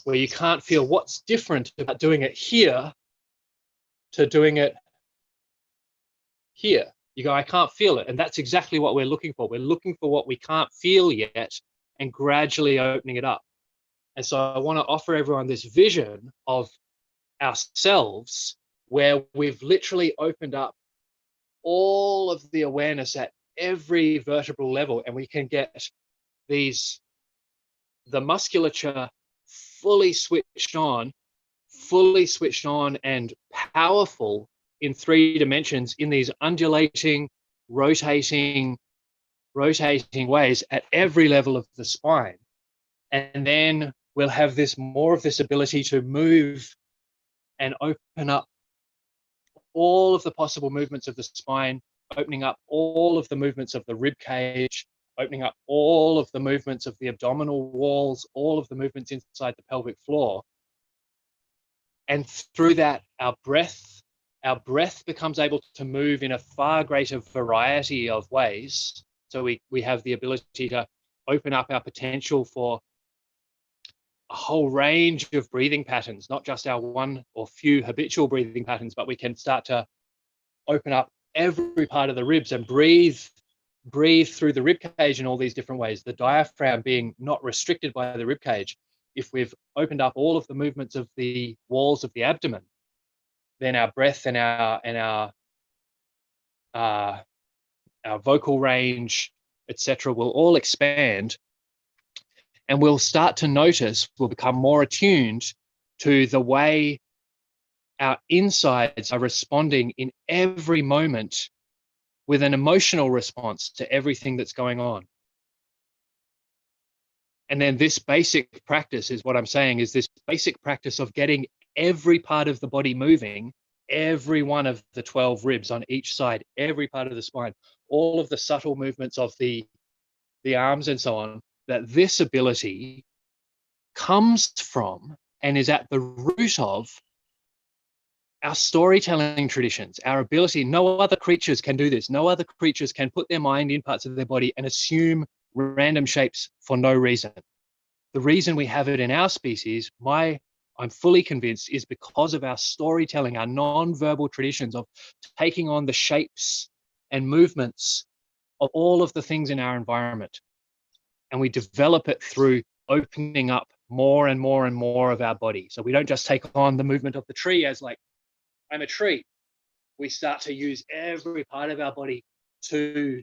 Speaker 2: where you can't feel what's different about doing it here to doing it here. You go, I can't feel it. And that's exactly what we're looking for. We're looking for what we can't feel yet and gradually opening it up. And so I want to offer everyone this vision of ourselves where we've literally opened up all of the awareness at every vertebral level, and we can get the musculature fully switched on and powerful in 3 dimensions in these undulating, rotating ways at every level of the spine. And then we'll have more of this ability to move and open up all of the possible movements of the spine, opening up all of the movements of the rib cage, opening up all of the movements of the abdominal walls, all of the movements inside the pelvic floor. And through that, our breath becomes able to move in a far greater variety of ways. So we have the ability to open up our potential for a whole range of breathing patterns, not just our one or few habitual breathing patterns, but we can start to open up every part of the ribs and breathe through the rib cage in all these different ways. The diaphragm being not restricted by the rib cage. If we've opened up all of the movements of the walls of the abdomen, then our breath and our vocal range, etc., will all expand. And we'll start to notice, we'll become more attuned to the way our insides are responding in every moment with an emotional response to everything that's going on. And then this basic practice is what I'm saying is this basic practice of getting every part of the body moving, every one of the 12 ribs on each side, every part of the spine, all of the subtle movements of the arms and so on, that this ability comes from and is at the root of our storytelling traditions, our ability. No other creatures can do this. No other creatures can put their mind in parts of their body and assume random shapes for no reason. The reason we have it in our species, I'm fully convinced, is because of our storytelling, our non-verbal traditions of taking on the shapes and movements of all of the things in our environment. And we develop it through opening up more and more and more of our body. So we don't just take on the movement of the tree as like, I'm a tree. We start to use every part of our body to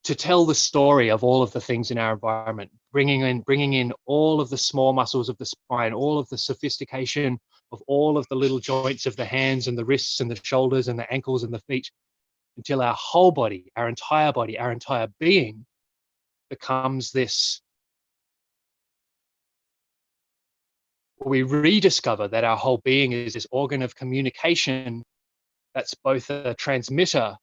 Speaker 2: tell the story of all of the things in our environment, bringing in all of the small muscles of the spine, all of the sophistication of all of the little joints of the hands and the wrists and the shoulders and the ankles and the feet, until our whole body, our entire being becomes this. We rediscover that our whole being is this organ of communication that's both a transmitter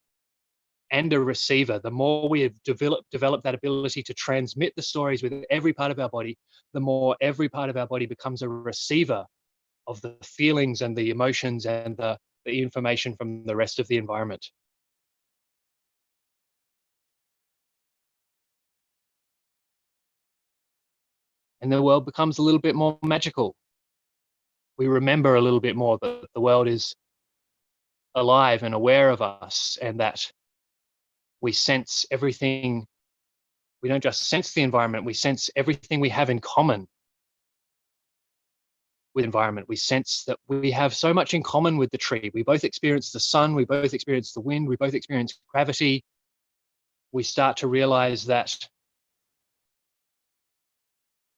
Speaker 2: and a receiver. The more we have developed that ability to transmit the stories with every part of our body, the more every part of our body becomes a receiver of the feelings and the emotions and the information from the rest of the environment. And the world becomes a little bit more magical. We remember a little bit more that the world is alive and aware of us, and that we sense everything. We don't just sense the environment, we sense everything we have in common with environment. We sense that we have so much in common with the tree. We both experience the sun, we both experience the wind, we both experience gravity. We start to realize that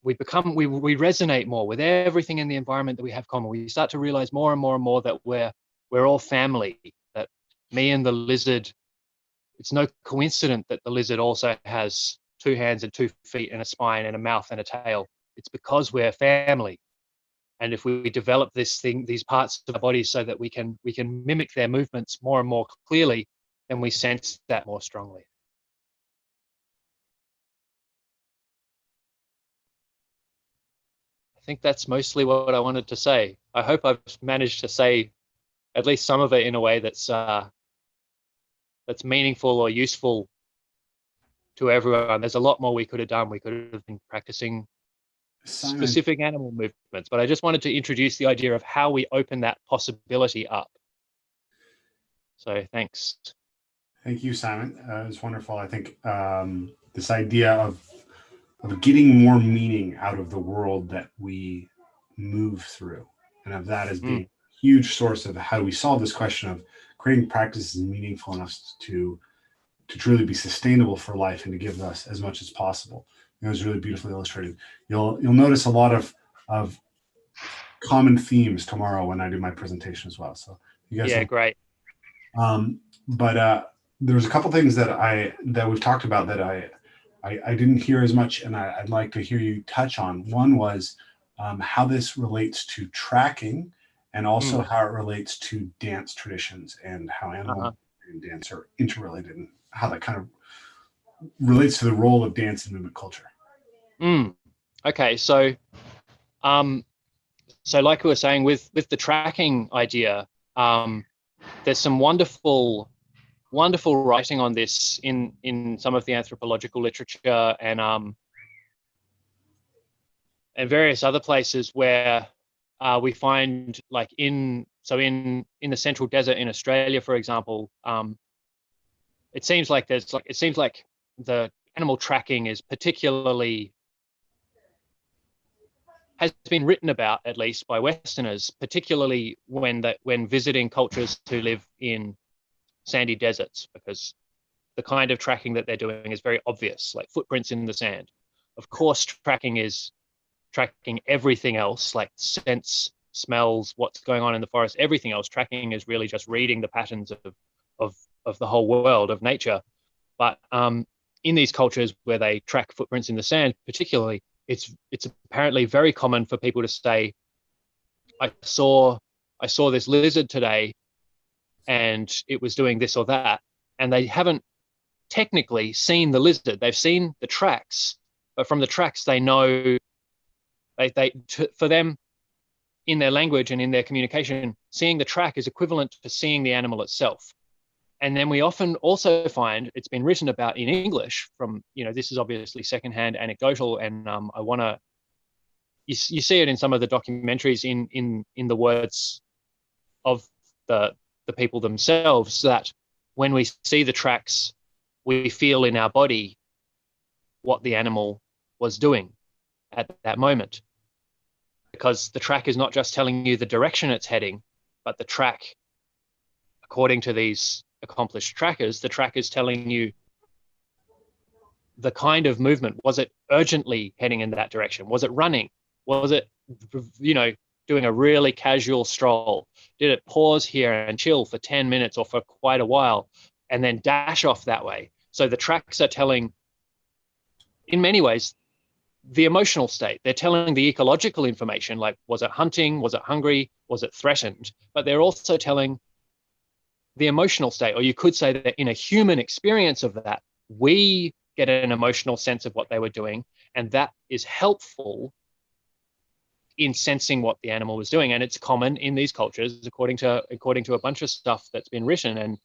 Speaker 2: we resonate more with everything in the environment that we have common. We start to realize more and more and more that we're all family, that me and the lizard, it's no coincidence that the lizard also has 2 hands and 2 feet and a spine and a mouth and a tail. It's because we're family. And if we develop these parts of our bodies so that we can mimic their movements more and more clearly, then we sense that more strongly. I think that's mostly what I wanted to say. I hope I've managed to say at least some of it in a way that's meaningful or useful to everyone. There's a lot more we could have done. We could have been practicing specific animal movements, but I just wanted to introduce the idea of how we open that possibility up. So thanks.
Speaker 1: Thank you, Simon. It was wonderful. I think this idea of getting more meaning out of the world that we move through, and of that as being a huge source of how do we solve this question of creating practices meaningful enough to truly be sustainable for life and to give us as much as possible. It was really beautifully illustrated. You'll notice a lot of common themes tomorrow when I do my presentation as well. So you guys,
Speaker 2: great.
Speaker 1: But there's a couple things that we've talked about that I didn't hear as much, and I'd like to hear you touch on. One was how this relates to tracking, and also how it relates to dance traditions, and how animal and dance are interrelated, and how that kind of relates to the role of dance in movement culture.
Speaker 2: Okay, so like we were saying with the tracking idea, there's some wonderful writing on this in some of the anthropological literature and various other places where we find, like in the central desert in Australia, for example, it seems like the animal tracking is particularly, has been written about, at least by Westerners, particularly when visiting cultures who live in sandy deserts, because the kind of tracking that they're doing is very obvious, like footprints in the sand. Of course, tracking is tracking everything else, like scents, smells, what's going on in the forest, everything else. Tracking is really just reading the patterns of the whole world, of nature. But in these cultures where they track footprints in the sand, particularly, it's apparently very common for people to say, I saw this lizard today and it was doing this or that. And they haven't technically seen the lizard. They've seen the tracks, but from the tracks, they know for them, in their language and in their communication, seeing the track is equivalent to seeing the animal itself. And then we often also find it's been written about in English from, this is obviously secondhand anecdotal, and I want to, you see it in some of the documentaries in the words of the people themselves, that when we see the tracks, we feel in our body what the animal was doing at that moment. Because the track is not just telling you the direction it's heading, but the track, according to these accomplished trackers, the track is telling you the kind of movement. Was it urgently heading in that direction? Was it running? Was it, doing a really casual stroll? Did it pause here and chill for 10 minutes or for quite a while and then dash off that way? So the tracks are telling, in many ways, the emotional state. They're telling the ecological information, like, was it hunting? Was it hungry? Was it threatened? But they're also telling the emotional state, or you could say that in a human experience of that, we get an emotional sense of what they were doing, and that is helpful in sensing what the animal was doing. And it's common in these cultures, according to a bunch of stuff that's been written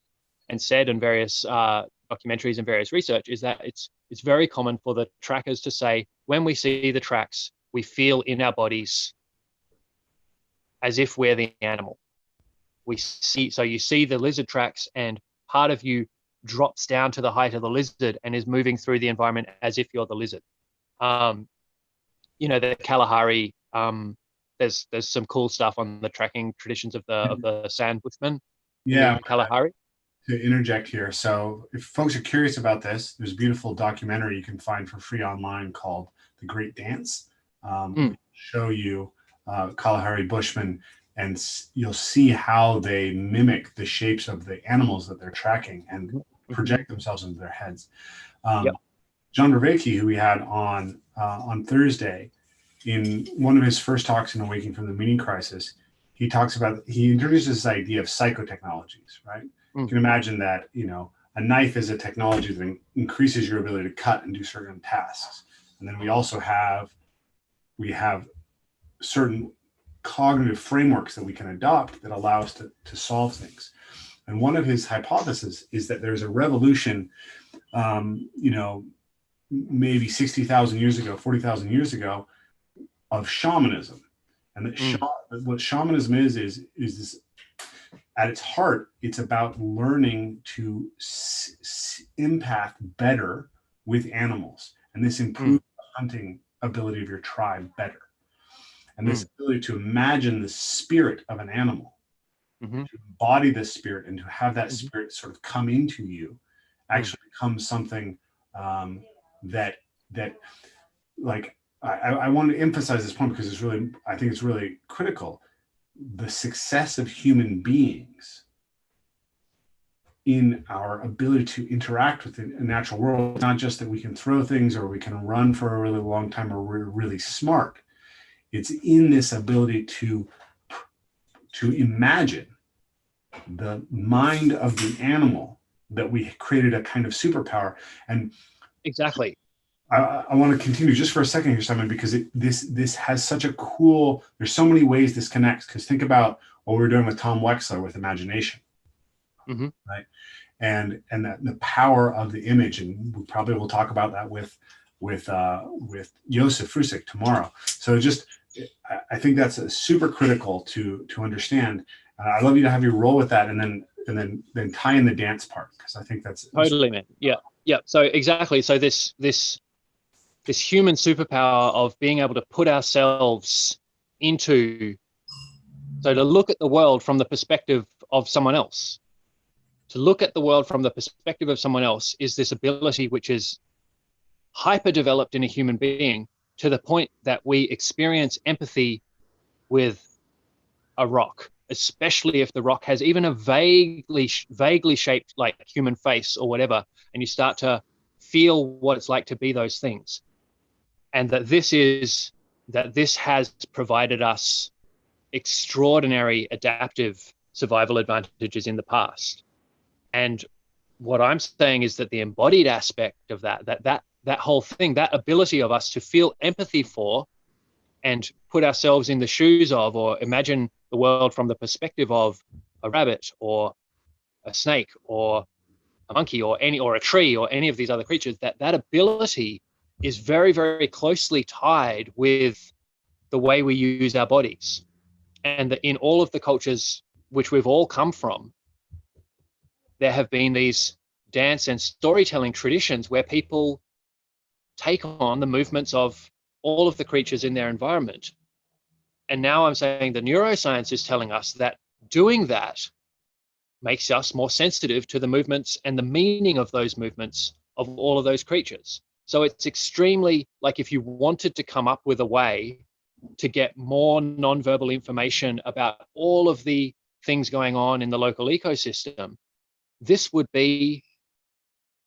Speaker 2: and said in various documentaries and various research, is that it's very common for the trackers to say, when we see the tracks, we feel in our bodies as if we're the animal. So you see the lizard tracks, and part of you drops down to the height of the lizard and is moving through the environment as if you're the lizard. The Kalahari, there's some cool stuff on the tracking traditions of the sand bushmen.
Speaker 1: Yeah,
Speaker 2: Kalahari.
Speaker 1: To interject here, so if folks are curious about this, there's a beautiful documentary you can find for free online called The Great Dance. Show you Kalahari Bushmen, and you'll see how they mimic the shapes of the animals that they're tracking and project themselves into their heads. John Vervaeke, who we had on Thursday, in one of his first talks in Awakening from the Meaning Crisis, he introduces this idea of psychotechnologies, right? You can imagine that, a knife is a technology that increases your ability to cut and do certain tasks. And then we also have certain cognitive frameworks that we can adopt that allow us to solve things. And one of his hypotheses is that there's a revolution, maybe 60,000 years ago, 40,000 years ago, of shamanism. And that what shamanism is this, at its heart, it's about learning to empath better with animals. And this improves the hunting ability of your tribe better. And this ability to imagine the spirit of an animal, to embody the spirit and to have that spirit sort of come into you, actually becomes something that like, I want to emphasize this point because I think it's really critical. The success of human beings in our ability to interact with the natural world, not just that we can throw things or we can run for a really long time or we're really smart. It's in this ability to imagine the mind of the animal that we created a kind of superpower. And
Speaker 2: exactly.
Speaker 1: I want to continue just for a second here, Simon, because this has such a cool, there's so many ways this connects. Because think about what we were doing with Tom Weksler with imagination, right? And that the power of the image, and we probably will talk about that with Josef Frusik tomorrow. So I think that's super critical to understand. I'd love you to have your role with that, and then tie in the dance part, because I think that's
Speaker 2: totally, man. Yeah. So exactly. So this human superpower of being able to put ourselves to look at the world from the perspective of someone else. To look at the world from the perspective of someone else is this ability which is hyper developed in a human being, to the point that we experience empathy with a rock, especially if the rock has even a vaguely shaped like human face or whatever, and you start to feel what it's like to be those things. And that this has provided us extraordinary adaptive survival advantages in the past. And what I'm saying is that the embodied aspect of that whole thing, that ability of us to feel empathy for and put ourselves in the shoes of, or imagine the world from the perspective of a rabbit or a snake or a monkey or a tree or any of these other creatures, that ability is very, very closely tied with the way we use our bodies. And that in all of the cultures which we've all come from, there have been these dance and storytelling traditions where people take on the movements of all of the creatures in their environment. And now I'm saying the neuroscience is telling us that doing that makes us more sensitive to the movements and the meaning of those movements of all of those creatures. So it's extremely, like, if you wanted to come up with a way to get more nonverbal information about all of the things going on in the local ecosystem, this would be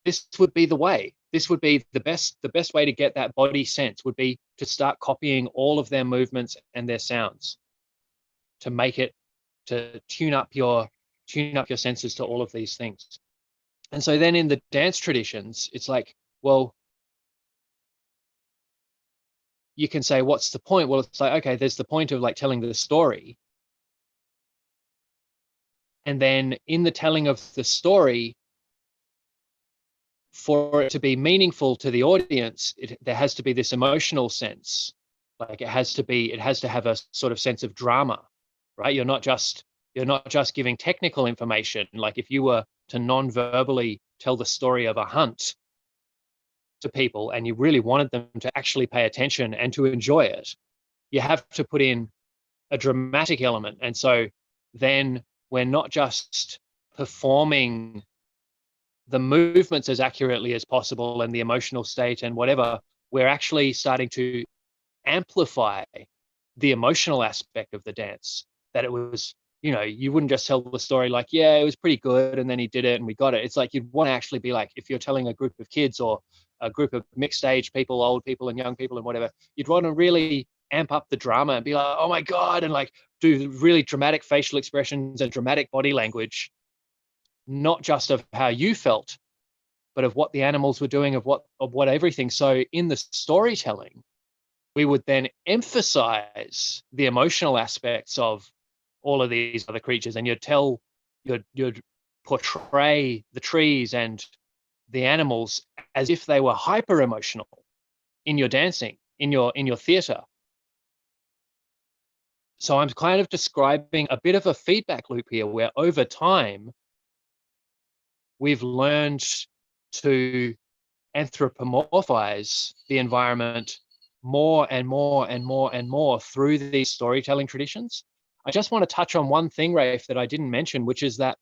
Speaker 2: the way. This would be the best way to get that body sense, would be to start copying all of their movements and their sounds, to make it, to tune up your senses to all of these things. And so then in the dance traditions, it's like, well, you can say, what's the point? Well, it's like, okay, there's the point of like telling the story. And then in the telling of the story, for it to be meaningful to the audience, there has to be this emotional sense. Like it has to have a sort of sense of drama, right? You're not just giving technical information. Like if you were to non-verbally tell the story of a hunt to people and you really wanted them to actually pay attention and to enjoy it, you have to put in a dramatic element. And so then we're not just performing the movements as accurately as possible and the emotional state and whatever, we're actually starting to amplify the emotional aspect of the dance. That it was, you wouldn't just tell the story like, yeah, it was pretty good and then he did it and we got it. It's like you'd want to actually be like, if you're telling a group of kids or a group of mixed age people, old people and young people and whatever, you'd want to really amp up the drama and be like, oh my God, and like do really dramatic facial expressions and dramatic body language, not just of how you felt, but of what the animals were doing, of what everything. So in the storytelling, we would then emphasize the emotional aspects of all of these other creatures, and you'd portray the trees and the animals as if they were hyper emotional in your dancing, in your theater. So I'm kind of describing a bit of a feedback loop here, where over time we've learned to anthropomorphize the environment more and more and more and more through these storytelling traditions. I just want to touch on one thing, Rafe, that I didn't mention, which is that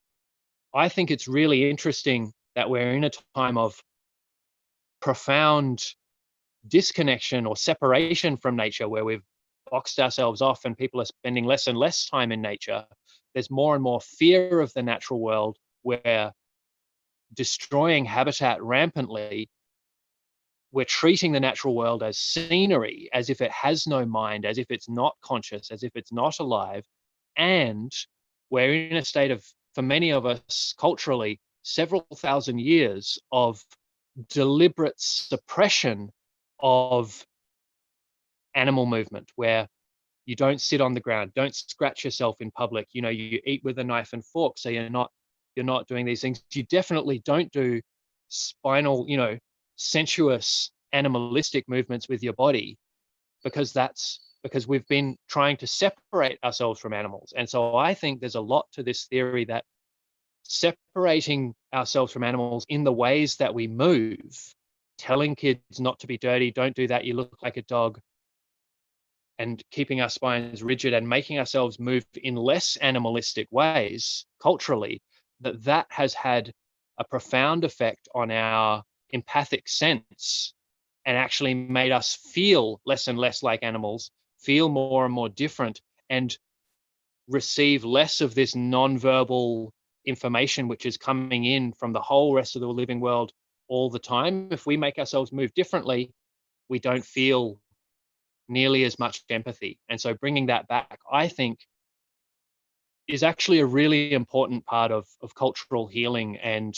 Speaker 2: I think it's really interesting that we're in a time of profound disconnection or separation from nature, where we've boxed ourselves off and people are spending less and less time in nature. There's more and more fear of the natural world. We're destroying habitat rampantly. We're treating the natural world as scenery, as if it has no mind, as if it's not conscious, as if it's not alive. And we're in a state of, for many of us culturally, several thousand years of deliberate suppression of animal movement, where you don't sit on the ground, don't scratch yourself in public, you eat with a knife and fork, so you're not doing these things. You definitely don't do spinal, sensuous animalistic movements with your body, because we've been trying to separate ourselves from animals. And so I think there's a lot to this theory that separating ourselves from animals in the ways that we move, telling kids not to be dirty, don't do that, you look like a dog, and keeping our spines rigid and making ourselves move in less animalistic ways culturally, that has had a profound effect on our empathic sense and actually made us feel less and less like animals, feel more and more different, and receive less of this nonverbal information which is coming in from the whole rest of the living world all the time. If we make ourselves move differently, we don't feel nearly as much empathy. And so bringing that back, I think, is actually a really important part of cultural healing and,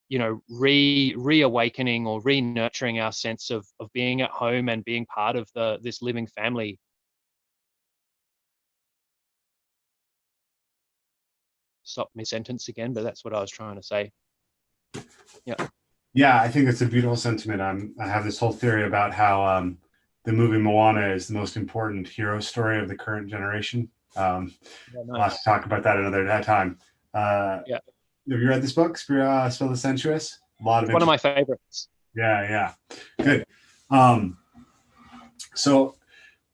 Speaker 2: you know, reawakening or re-nurturing our sense of being at home and being part of this living family. Stop mid-sentence again, but that's what I was trying to say. Yeah.
Speaker 1: Yeah, I think it's a beautiful sentiment. I have this whole theory about how the movie Moana is the most important hero story of the current generation.
Speaker 2: Yeah,
Speaker 1: We'll have to talk about that another time.
Speaker 2: Yeah.
Speaker 1: Have you read this book, Spell the Sensuous? A lot of
Speaker 2: One of my favorites.
Speaker 1: Yeah, good. So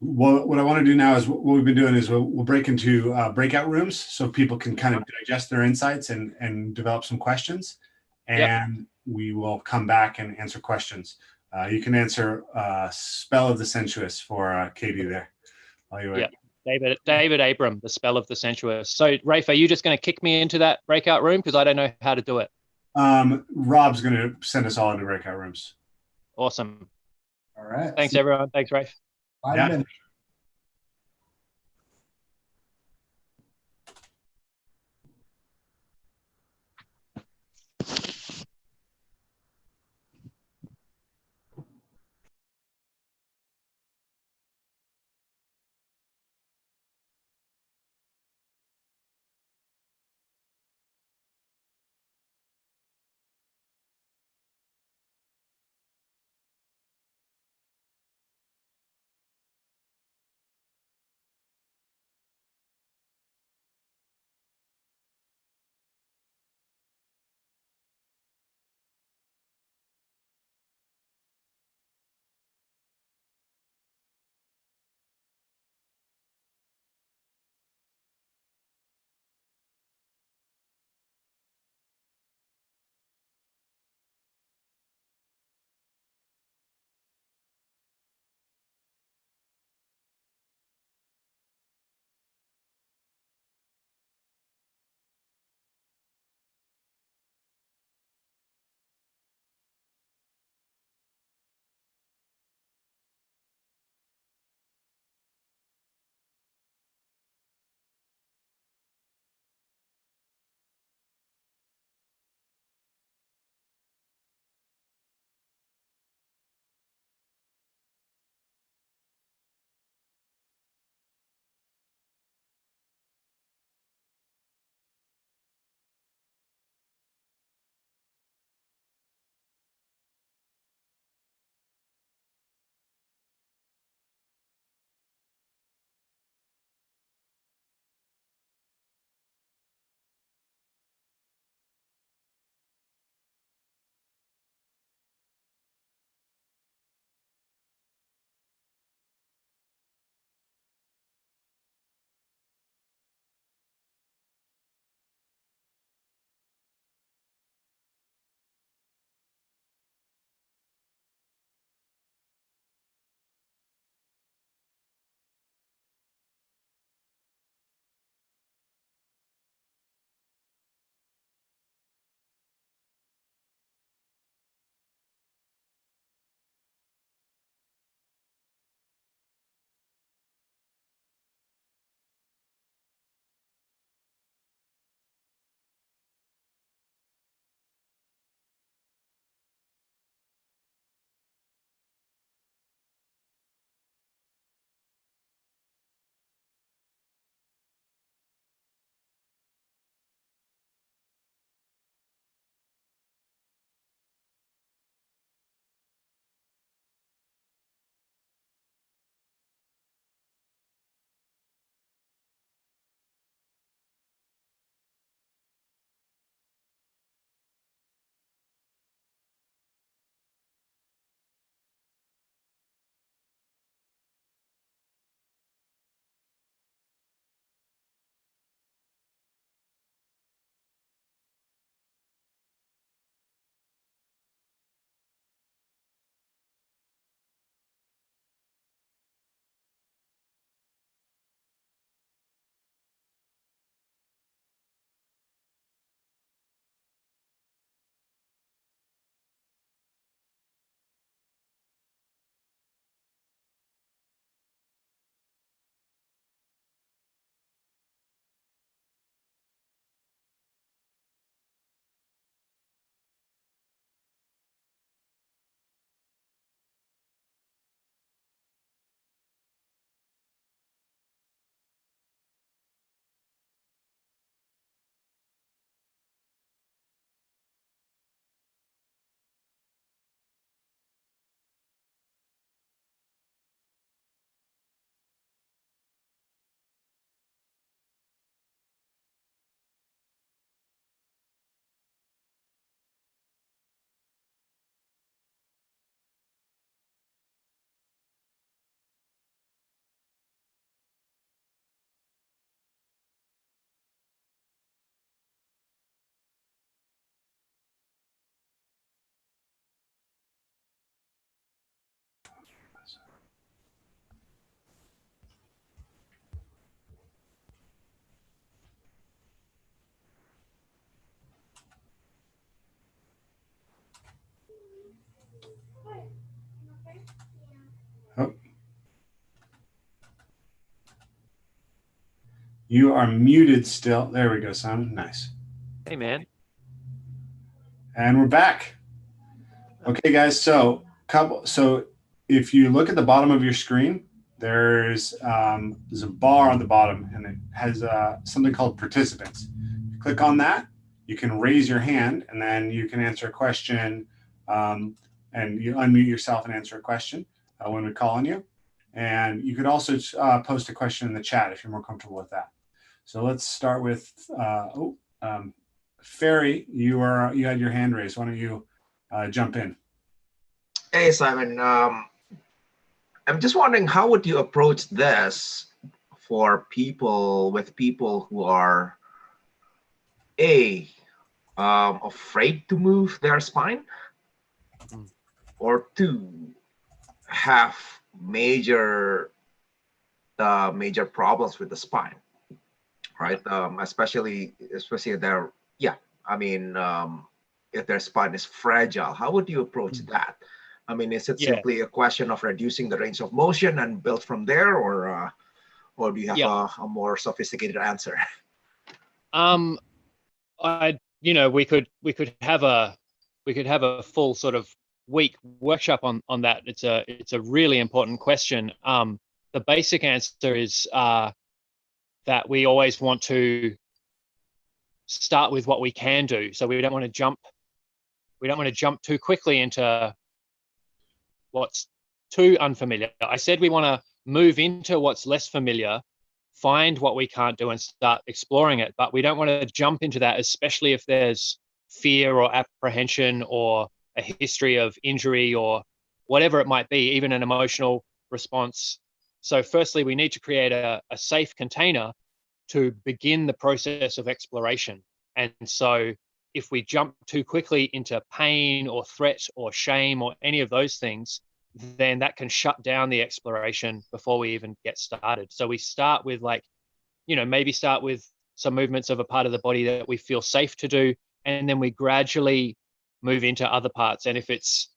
Speaker 1: what I want to do now is what we've been doing is we'll break into breakout rooms so people can kind of digest their insights and develop some questions, and we will come back and answer questions. You can answer Spell of the Sensuous for Katie there. While you wait.
Speaker 2: David Abram, The Spell of the Sensuous. So, Rafe, are you just going to kick me into that breakout room? Because I don't know how to do it.
Speaker 1: Rob's going to send us all into breakout rooms.
Speaker 2: Awesome.
Speaker 1: All right.
Speaker 2: Thanks, everyone. Thanks, Rafe.
Speaker 1: 5 minutes. You are muted still. There we go, Simon. Nice.
Speaker 3: Hey, man.
Speaker 1: And we're back. Okay, guys. So if you look at the bottom of your screen, there's a bar on the bottom, and it has something called participants. Click on that. You can raise your hand, and then you can answer a question, and you unmute yourself and answer a question when we call on you. And you could also post a question in the chat if you're more comfortable with that. So let's start with Ferry. You had your hand raised. Why don't you jump in?
Speaker 4: Hey, Simon. I'm just wondering, how would you approach this for people who are afraid to move their spine, or two, have major problems with the spine, right? Especially if their spine is fragile. How would you approach that? I mean, is it simply a question of reducing the range of motion and build from there, or do you have a more sophisticated answer?
Speaker 2: We could have a full sort of week workshop on that. It's a really important question. The basic answer is that we always want to start with what we can do. So we don't want to jump too quickly into what's too unfamiliar. I said we want to move into what's less familiar, find what we can't do and start exploring it. But we don't want to jump into that, especially if there's fear or apprehension or a history of injury or whatever it might be, even an emotional response. So firstly, we need to create a safe container to begin the process of exploration. And so if we jump too quickly into pain or threat or shame or any of those things, then that can shut down the exploration before we even get started. So we start with maybe start with some movements of a part of the body that we feel safe to do, and then we gradually move into other parts. And if it's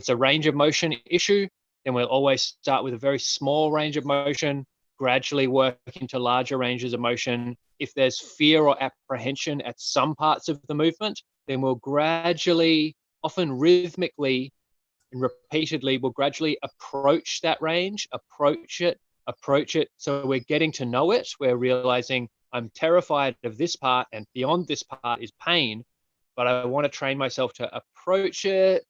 Speaker 2: a range of motion issue, then we'll always start with a very small range of motion, gradually work into larger ranges of motion. If there's fear or apprehension at some parts of the movement, then we'll gradually, often rhythmically and repeatedly, we'll gradually approach that range, approach it. So we're getting to know it. We're realizing I'm terrified of this part, and beyond this part is pain, but I want to train myself to approach it.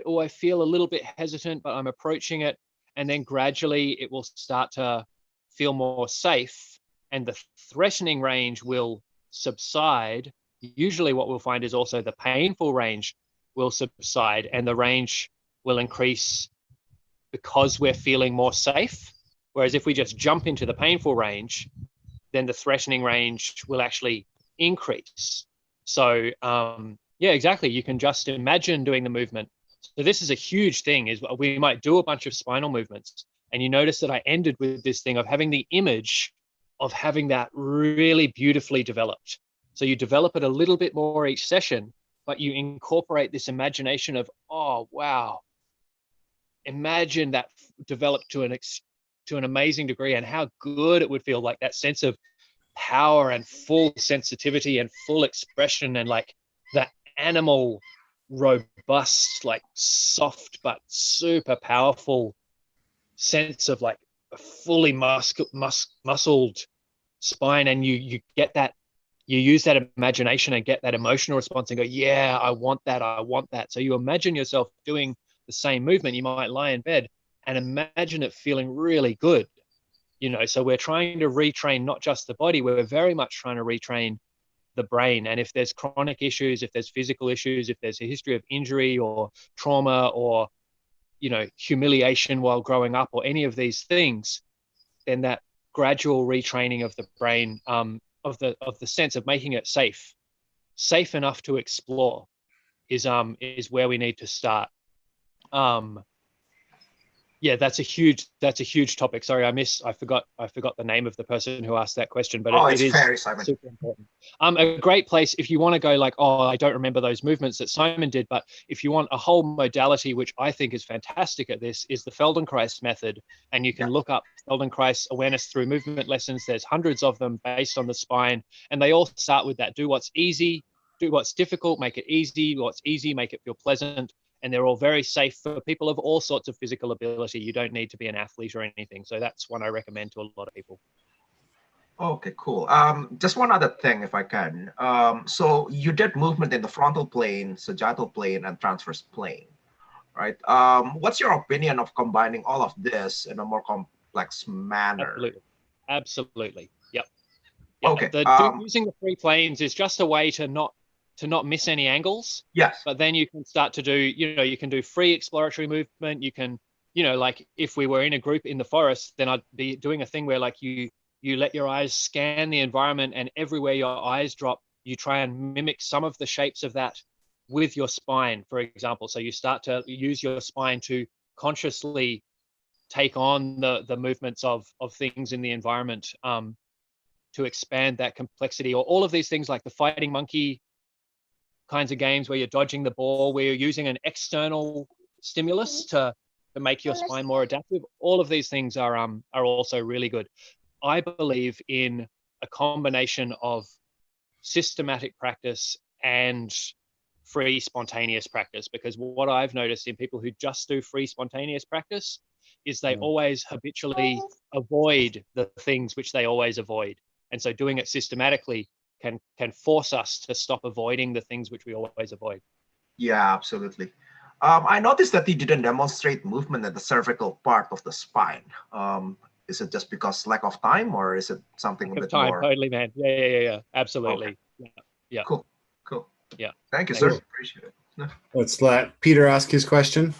Speaker 2: Oh, I feel a little bit hesitant, but I'm approaching it. And then gradually it will start to feel more safe, and the threatening range will subside. Usually what we'll find is also the painful range will subside, and the range will increase because we're feeling more safe. Whereas if we just jump into the painful range, then the threatening range will actually increase. So exactly. You can just imagine doing the movement. So this is a huge thing, is we might do a bunch of spinal movements, and you notice that I ended with this thing of having the image of having that really beautifully developed. So you develop it a little bit more each session, but you incorporate this imagination of, oh, wow, imagine that developed to an amazing degree, and how good it would feel, like that sense of power and full sensitivity and full expression, and like that animal, robust, like soft but super powerful sense of like a fully muscled spine. And you get that, you use that imagination and get that emotional response and go, yeah, I want that. So you imagine yourself doing the same movement. You might lie in bed and imagine it feeling really good. So we're trying to retrain not just the body, we're very much trying to retrain the brain. And if there's chronic issues, if there's physical issues, if there's a history of injury or trauma or humiliation while growing up or any of these things, then that gradual retraining of the brain, of the sense of making it safe enough to explore, is where we need to start. Yeah, that's a huge topic. Sorry, I forgot the name of the person who asked that question, but
Speaker 4: it's
Speaker 2: it is
Speaker 4: very, Simon.
Speaker 2: super important. A great place if you want to go like, oh, I don't remember those movements that Simon did, but if you want a whole modality, which I think is fantastic at this, is the Feldenkrais method, and you can look up Feldenkrais awareness through movement lessons. There's hundreds of them based on the spine, and they all start with that: do what's easy, do what's difficult, make it easy. What's easy, make it feel pleasant. And they're all very safe for people of all sorts of physical ability. You don't need to be an athlete or anything. So that's one I recommend to a lot of people.
Speaker 4: Okay, cool. Just one other thing, if I can. So you did movement in the frontal plane, sagittal plane, and transverse plane, right? What's your opinion of combining all of this in a more complex manner?
Speaker 2: Absolutely. Yep.
Speaker 4: Okay.
Speaker 2: Using the 3 planes is just a way to not miss any angles.
Speaker 4: Yes.
Speaker 2: But then you can start to do, you can do free exploratory movement. You can, like if we were in a group in the forest, then I'd be doing a thing where like you let your eyes scan the environment, and everywhere your eyes drop, you try and mimic some of the shapes of that with your spine, for example. So you start to use your spine to consciously take on the movements of things in the environment, to expand that complexity, or all of these things like the fighting monkey kinds of games where you're dodging the ball, where you're using an external stimulus to make your spine more adaptive. All of these things are also really good. I believe in a combination of systematic practice and free spontaneous practice, because what I've noticed in people who just do free spontaneous practice is they always habitually avoid the things which they always avoid. And so doing it systematically can force us to stop avoiding the things which we always avoid.
Speaker 4: Yeah, absolutely. I noticed that you didn't demonstrate movement at the cervical part of the spine. Is it just because lack of time, or is it something a bit more?
Speaker 2: Totally, man. Yeah. Absolutely. Okay. Yeah.
Speaker 4: Cool.
Speaker 2: Yeah.
Speaker 4: Thank you, sir. Appreciate it.
Speaker 1: Let's let Peter ask his question.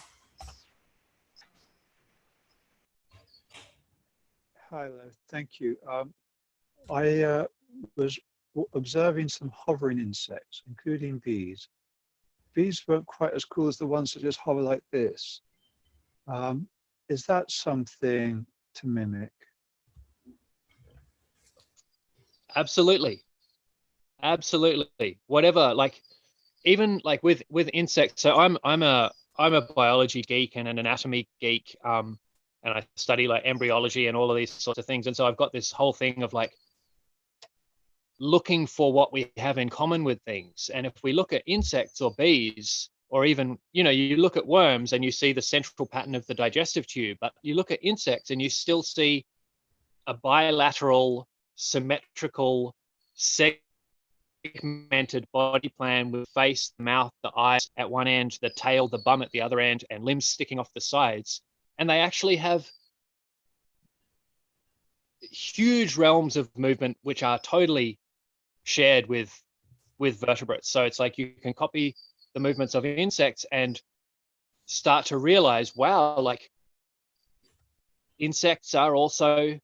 Speaker 3: Hi there. Thank you. I was observing some hovering insects, including bees. Bees weren't quite as cool as the ones that just hover like this. Is that something to mimic?
Speaker 2: Absolutely. Whatever, like even like with insects. So I'm a biology geek and an anatomy geek, and I study like embryology and all of these sorts of things. And so I've got this whole thing of like looking for what we have in common with things. And if we look at insects or bees, or even, you look at worms and you see the central pattern of the digestive tube, but you look at insects and you still see a bilateral, symmetrical, segmented body plan with face, the mouth, the eyes at one end, the tail, the bum at the other end, and limbs sticking off the sides. And they actually have huge realms of movement which are totally shared with vertebrates. So it's like you can copy the movements of insects and start to realize, wow, like insects are also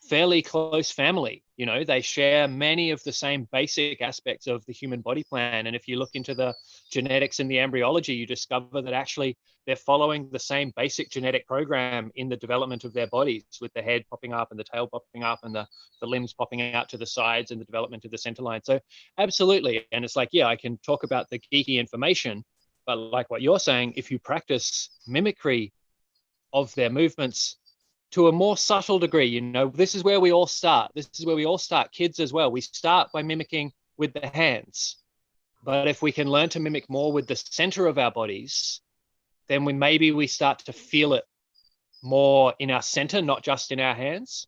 Speaker 2: fairly close family. They share many of the same basic aspects of the human body plan. And if you look into the genetics and the embryology, you discover that actually they're following the same basic genetic program in the development of their bodies, with the head popping up and the tail popping up and the limbs popping out to the sides and the development of the center line. So absolutely. And it's like, yeah, I can talk about the geeky information, but like what you're saying, if you practice mimicry of their movements to a more subtle degree, this is where we all start. This is where we all start, kids as well. We start by mimicking with the hands. But if we can learn to mimic more with the center of our bodies, then we start to feel it more in our center, not just in our hands.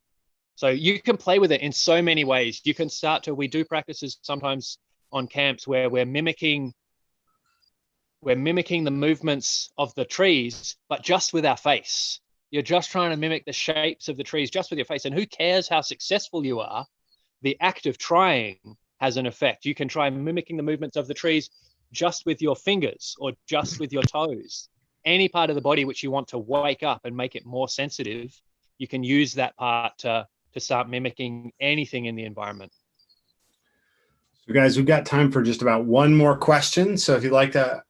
Speaker 2: So you can play with it in so many ways. You can we do practices sometimes on camps where we're mimicking the movements of the trees, but just with our face. You're just trying to mimic the shapes of the trees just with your face. And who cares how successful you are? The act of trying has an effect. You can try mimicking the movements of the trees just with your fingers or just with your toes. Any part of the body which you want to wake up and make it more sensitive, you can use that part to start mimicking anything in the environment.
Speaker 1: So guys, we've got time for just about one more question. So if you'd like to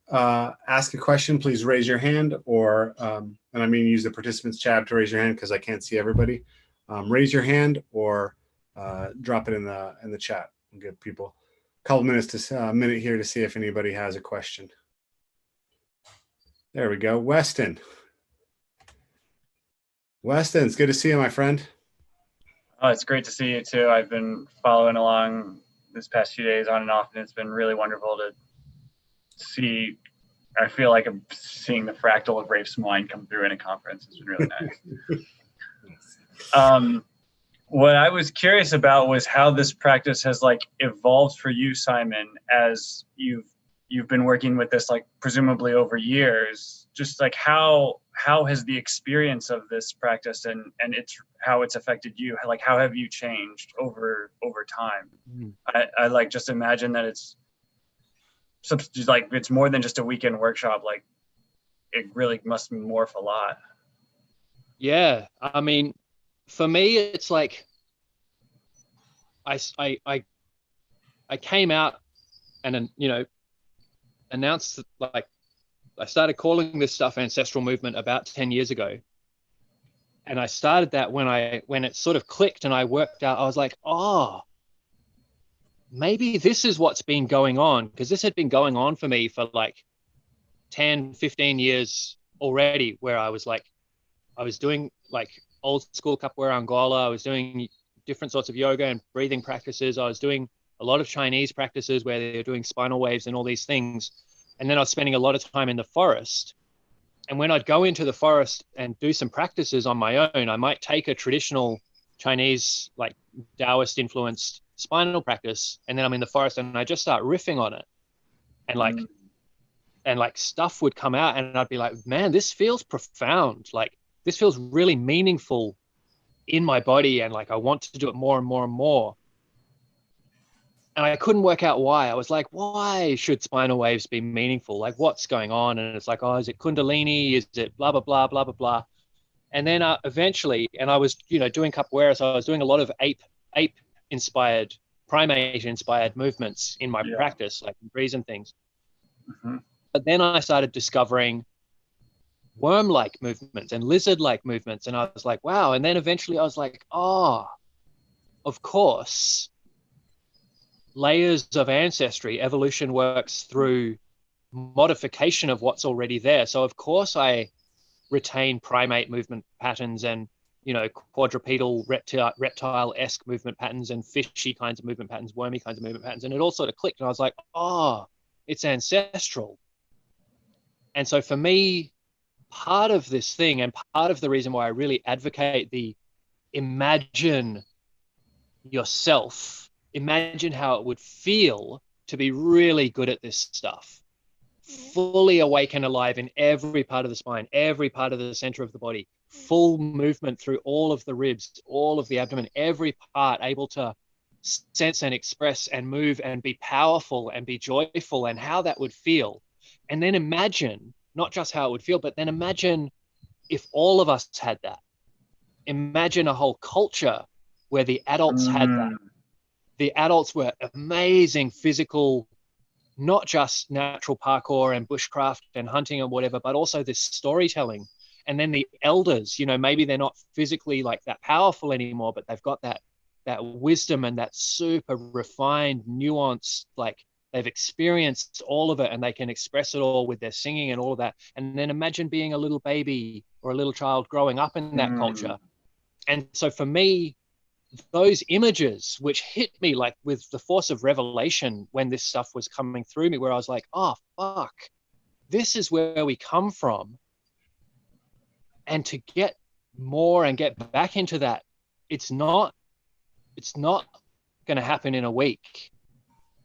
Speaker 1: ask a question, please raise your hand, or, and I mean use the participants tab to raise your hand because I can't see everybody. Raise your hand or drop it in the chat. We'll give people a couple minutes to a minute here to see if anybody has a question. There we go. Weston. Weston, it's good to see you, my friend.
Speaker 5: Oh, it's great to see you too. I've been following along this past few days on and off, and it's been really wonderful to see. I feel like I'm seeing the fractal of Rafe's mind come through in a conference. It's been really nice. What I was curious about was how this practice has like evolved for you, Simon, as you've been working with this like presumably over years. Just like how has the experience of this practice and how it's affected you? Like how have you changed over time? I like just imagine that it's like it's more than just a weekend workshop. Like it really must morph a lot.
Speaker 2: Yeah, I mean, for me, it's like I came out and announced that, like, I started calling this stuff ancestral movement about 10 years ago. And I started that when it sort of clicked and I worked out, I was like, oh, maybe this is what's been going on, because this had been going on for me for like 10, 15 years already, where I was doing like old school capoeira Angola. I was doing different sorts of yoga and breathing practices. I was doing a lot of Chinese practices where they're doing spinal waves and all these things. And then I was spending a lot of time in the forest. And when I'd go into the forest and do some practices on my own, I might take a traditional Chinese, like Taoist influenced spinal practice. And then I'm in the forest and I just start riffing on it. And like stuff would come out and I'd be like, man, this feels profound. Like this feels really meaningful in my body. And like, I want to do it more and more and more. And I couldn't work out why. I was like, why should spinal waves be meaningful? Like, what's going on? And it's like, oh, is it Kundalini? Is it blah, blah, blah, blah, blah, blah. And then eventually, and I was, doing capoeira. So I was doing a lot of ape-inspired, primate-inspired movements in my practice, like breeze and things.
Speaker 5: Mm-hmm.
Speaker 2: But then I started discovering worm-like movements and lizard-like movements. And I was like, wow. And then eventually I was like, oh, of course, layers of ancestry, evolution works through modification of what's already there. So of course I retain primate movement patterns and, quadrupedal reptile-esque movement patterns and fishy kinds of movement patterns, wormy kinds of movement patterns. And it all sort of clicked. And I was like, oh, it's ancestral. And so for me, part of this thing and part of the reason why I really advocate the imagine yourself, imagine how it would feel to be really good at this stuff, fully awake and alive in every part of the spine, every part of the center of the body, full movement through all of the ribs, all of the abdomen, every part able to sense and express and move and be powerful and be joyful, and how that would feel. And then imagine not just how it would feel, but then imagine if all of us had that. Imagine a whole culture where the adults had that. The adults were amazing physical, not just natural parkour and bushcraft and hunting and whatever, but also this storytelling. And then the elders, maybe they're not physically like that powerful anymore, but they've got that wisdom and that super refined, nuanced, like they've experienced all of it and they can express it all with their singing and all of that. And then imagine being a little baby or a little child growing up in that culture. And so for me, those images, which hit me like with the force of revelation when this stuff was coming through me, where I was like, oh, fuck, this is where we come from. And to get more and get back into that, it's not going to happen in a week.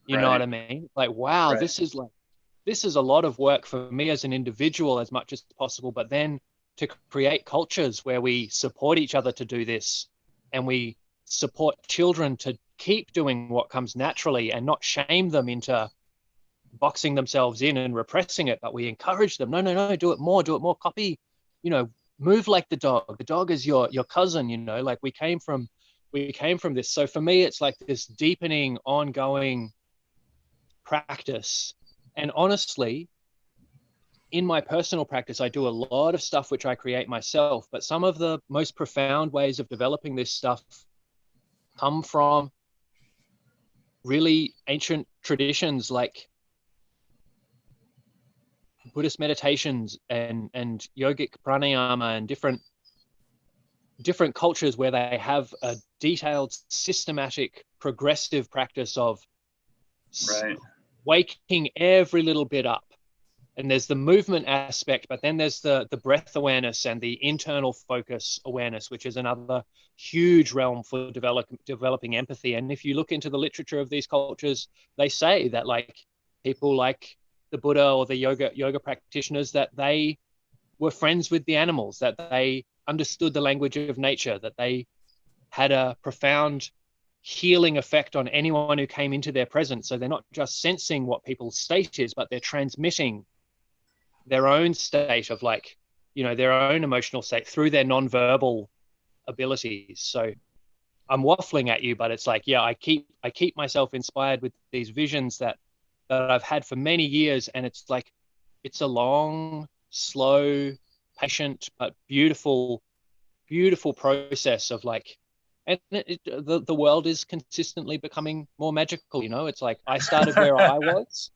Speaker 2: You know what I mean? Like, wow, this is a lot of work for me as an individual as much as possible, but then to create cultures where we support each other to do this, and we support children to keep doing what comes naturally and not shame them into boxing themselves in and repressing it, but we encourage them. No, do it more, copy, move like the dog. The dog is your cousin, like we came from this. So for me, it's like this deepening, ongoing practice. And honestly, in my personal practice, I do a lot of stuff which I create myself, but some of the most profound ways of developing this stuff come from really ancient traditions like Buddhist meditations and yogic pranayama and different cultures where they have a detailed, systematic, progressive practice of waking every little bit up. And there's the movement aspect, but then there's the breath awareness and the internal focus awareness, which is another huge realm for developing empathy. And if you look into the literature of these cultures, they say that like people like the Buddha or the yoga practitioners, that they were friends with the animals, that they understood the language of nature, that they had a profound healing effect on anyone who came into their presence. So they're not just sensing what people's state is, but they're transmitting their own state of like, you know, their own emotional state through their nonverbal abilities. So I'm waffling at you, but it's like, yeah, I keep myself inspired with these visions that I've had for many years. And it's like, it's a long, slow, patient, but beautiful process of like, and the world is consistently becoming more magical. You know, it's like I started where I was,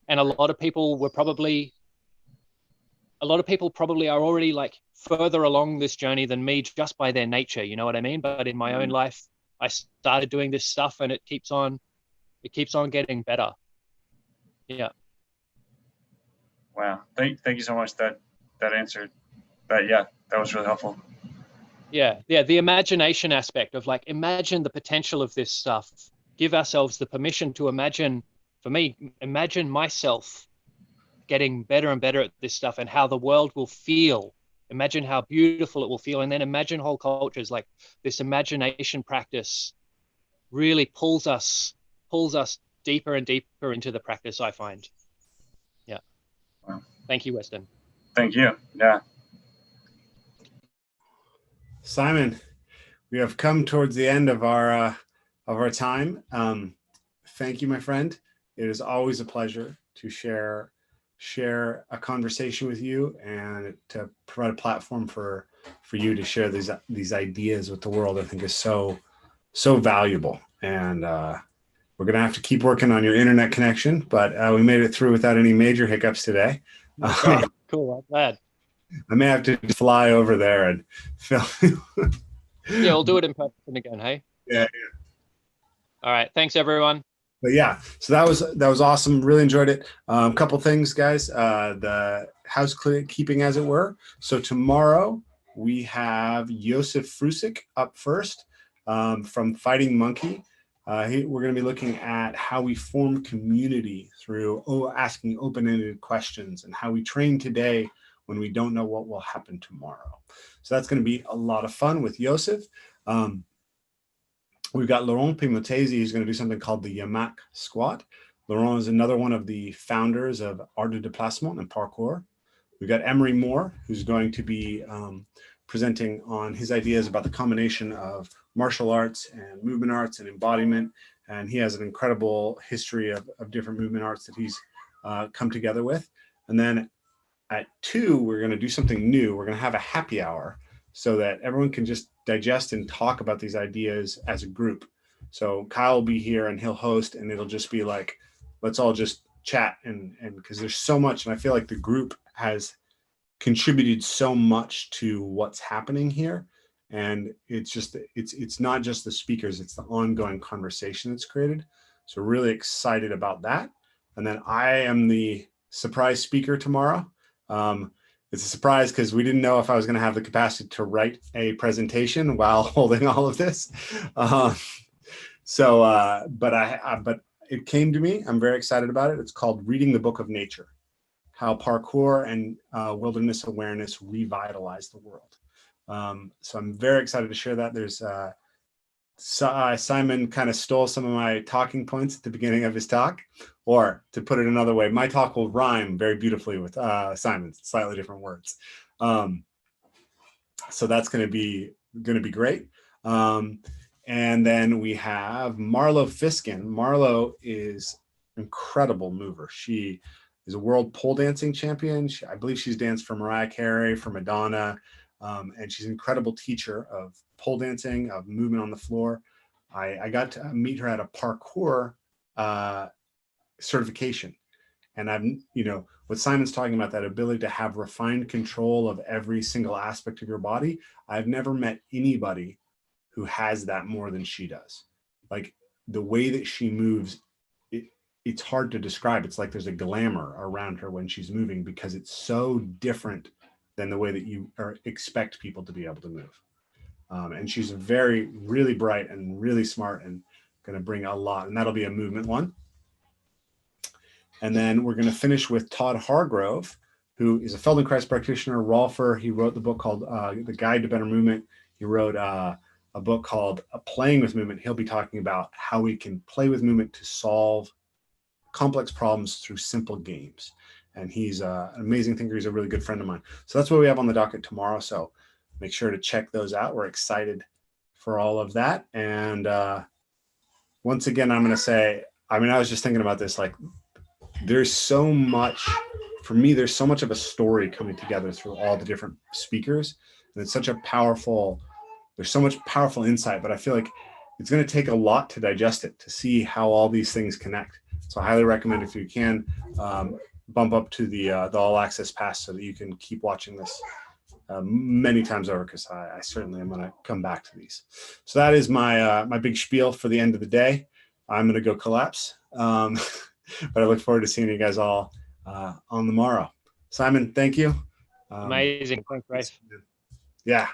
Speaker 2: and a lot of people probably are already like further along this journey than me just by their nature. You know what I mean? But in my own life, I started doing this stuff, and it keeps on getting better. Yeah.
Speaker 5: Wow. Thank you so much. That answered that. Yeah, that was really helpful.
Speaker 2: Yeah. The imagination aspect of like, imagine the potential of this stuff. Give ourselves the permission to imagine. For me, imagine myself getting better and better at this stuff and how the world will feel. Imagine how beautiful it will feel. And then imagine whole cultures. Like this imagination practice really pulls us deeper and deeper into the practice, I find. Yeah.
Speaker 5: Wow.
Speaker 2: Thank you, Weston.
Speaker 5: Thank you. Yeah.
Speaker 1: Simon, we have come towards the end of our time. Thank you, my friend. It is always a pleasure to share a conversation with you and to provide a platform for you to share these ideas with the world. I think is so valuable. And we're gonna have to keep working on your internet connection, but we made it through without any major hiccups today.
Speaker 2: Cool, I'm glad.
Speaker 1: I may have to fly over there and film.
Speaker 2: Yeah, we'll do it in person again, hey?
Speaker 1: Yeah.
Speaker 2: All right, thanks everyone.
Speaker 1: But yeah, so that was awesome. Really enjoyed it. A couple things, guys. The housekeeping, as it were. So tomorrow we have Josef Frusik up first from Fighting Monkey. We're going to be looking at how we form community through asking open-ended questions and how we train today when we don't know what will happen tomorrow. So that's going to be a lot of fun with Josef. We've got Laurent Pimotesi, who's going to do something called the Yamak Squat. Laurent is another one of the founders of Art de Déplacement and Parkour. We've got Emery Moore, who's going to be presenting on his ideas about the combination of martial arts and movement arts and embodiment. And he has an incredible history of different movement arts that he's come together with. And then at 2, we're going to do something new. We're going to have a happy hour so that everyone can just digest and talk about these ideas as a group. So Kyle will be here and he'll host, and it'll just be like, let's all just chat. And because there's so much, and I feel like the group has contributed so much to what's happening here. And it's not just the speakers, it's the ongoing conversation that's created. So really excited about that. And then I am the surprise speaker tomorrow. It's a surprise because we didn't know if I was going to have the capacity to write a presentation while holding all of this. But it came to me. I'm very excited about it. It's called Reading the Book of Nature: How Parkour and Wilderness Awareness Revitalize the World. So I'm very excited to share that. There's Simon kind of stole some of my talking points at the beginning of his talk, or to put it another way, my talk will rhyme very beautifully with Simon's, slightly different words. So that's going to be great. And then we have Marlo Fiskin. Marlo is incredible mover. She is a world pole dancing champion. I believe she's danced for Mariah Carey, for Madonna, and she's an incredible teacher of pole dancing, of movement on the floor. I got to meet her at a parkour certification. And I've, you know, what Simon's talking about, that ability to have refined control of every single aspect of your body. I've never met anybody who has that more than she does. Like the way that she moves, it's hard to describe. It's like there's a glamour around her when she's moving, because it's so different than the way that you expect people to be able to move. And she's really bright and really smart, and going to bring a lot. And that'll be a movement one. And then we're going to finish with Todd Hargrove, who is a Feldenkrais practitioner, Rolfer. He wrote the book called The Guide to Better Movement. He wrote a book called Playing with Movement. He'll be talking about how we can play with movement to solve complex problems through simple games. And he's an amazing thinker. He's a really good friend of mine. So that's what we have on the docket tomorrow. So make sure to check those out. We're excited for all of that. And once again, I'm going to say, I mean, I was just thinking about this, like, there's so much, for me, there's so much of a story coming together through all the different speakers. And it's such a powerful, there's so much powerful insight, but I feel like it's going to take a lot to digest it, to see how all these things connect. So I highly recommend, if you can, bump up to the All Access Pass so that you can keep watching this many times over, because I certainly am going to come back to these. So that is my my big spiel for the end of the day. I'm going to go collapse. But I look forward to seeing you guys all on the morrow. Simon, thank you.
Speaker 2: Amazing. Thanks, Rafe.
Speaker 1: Yeah.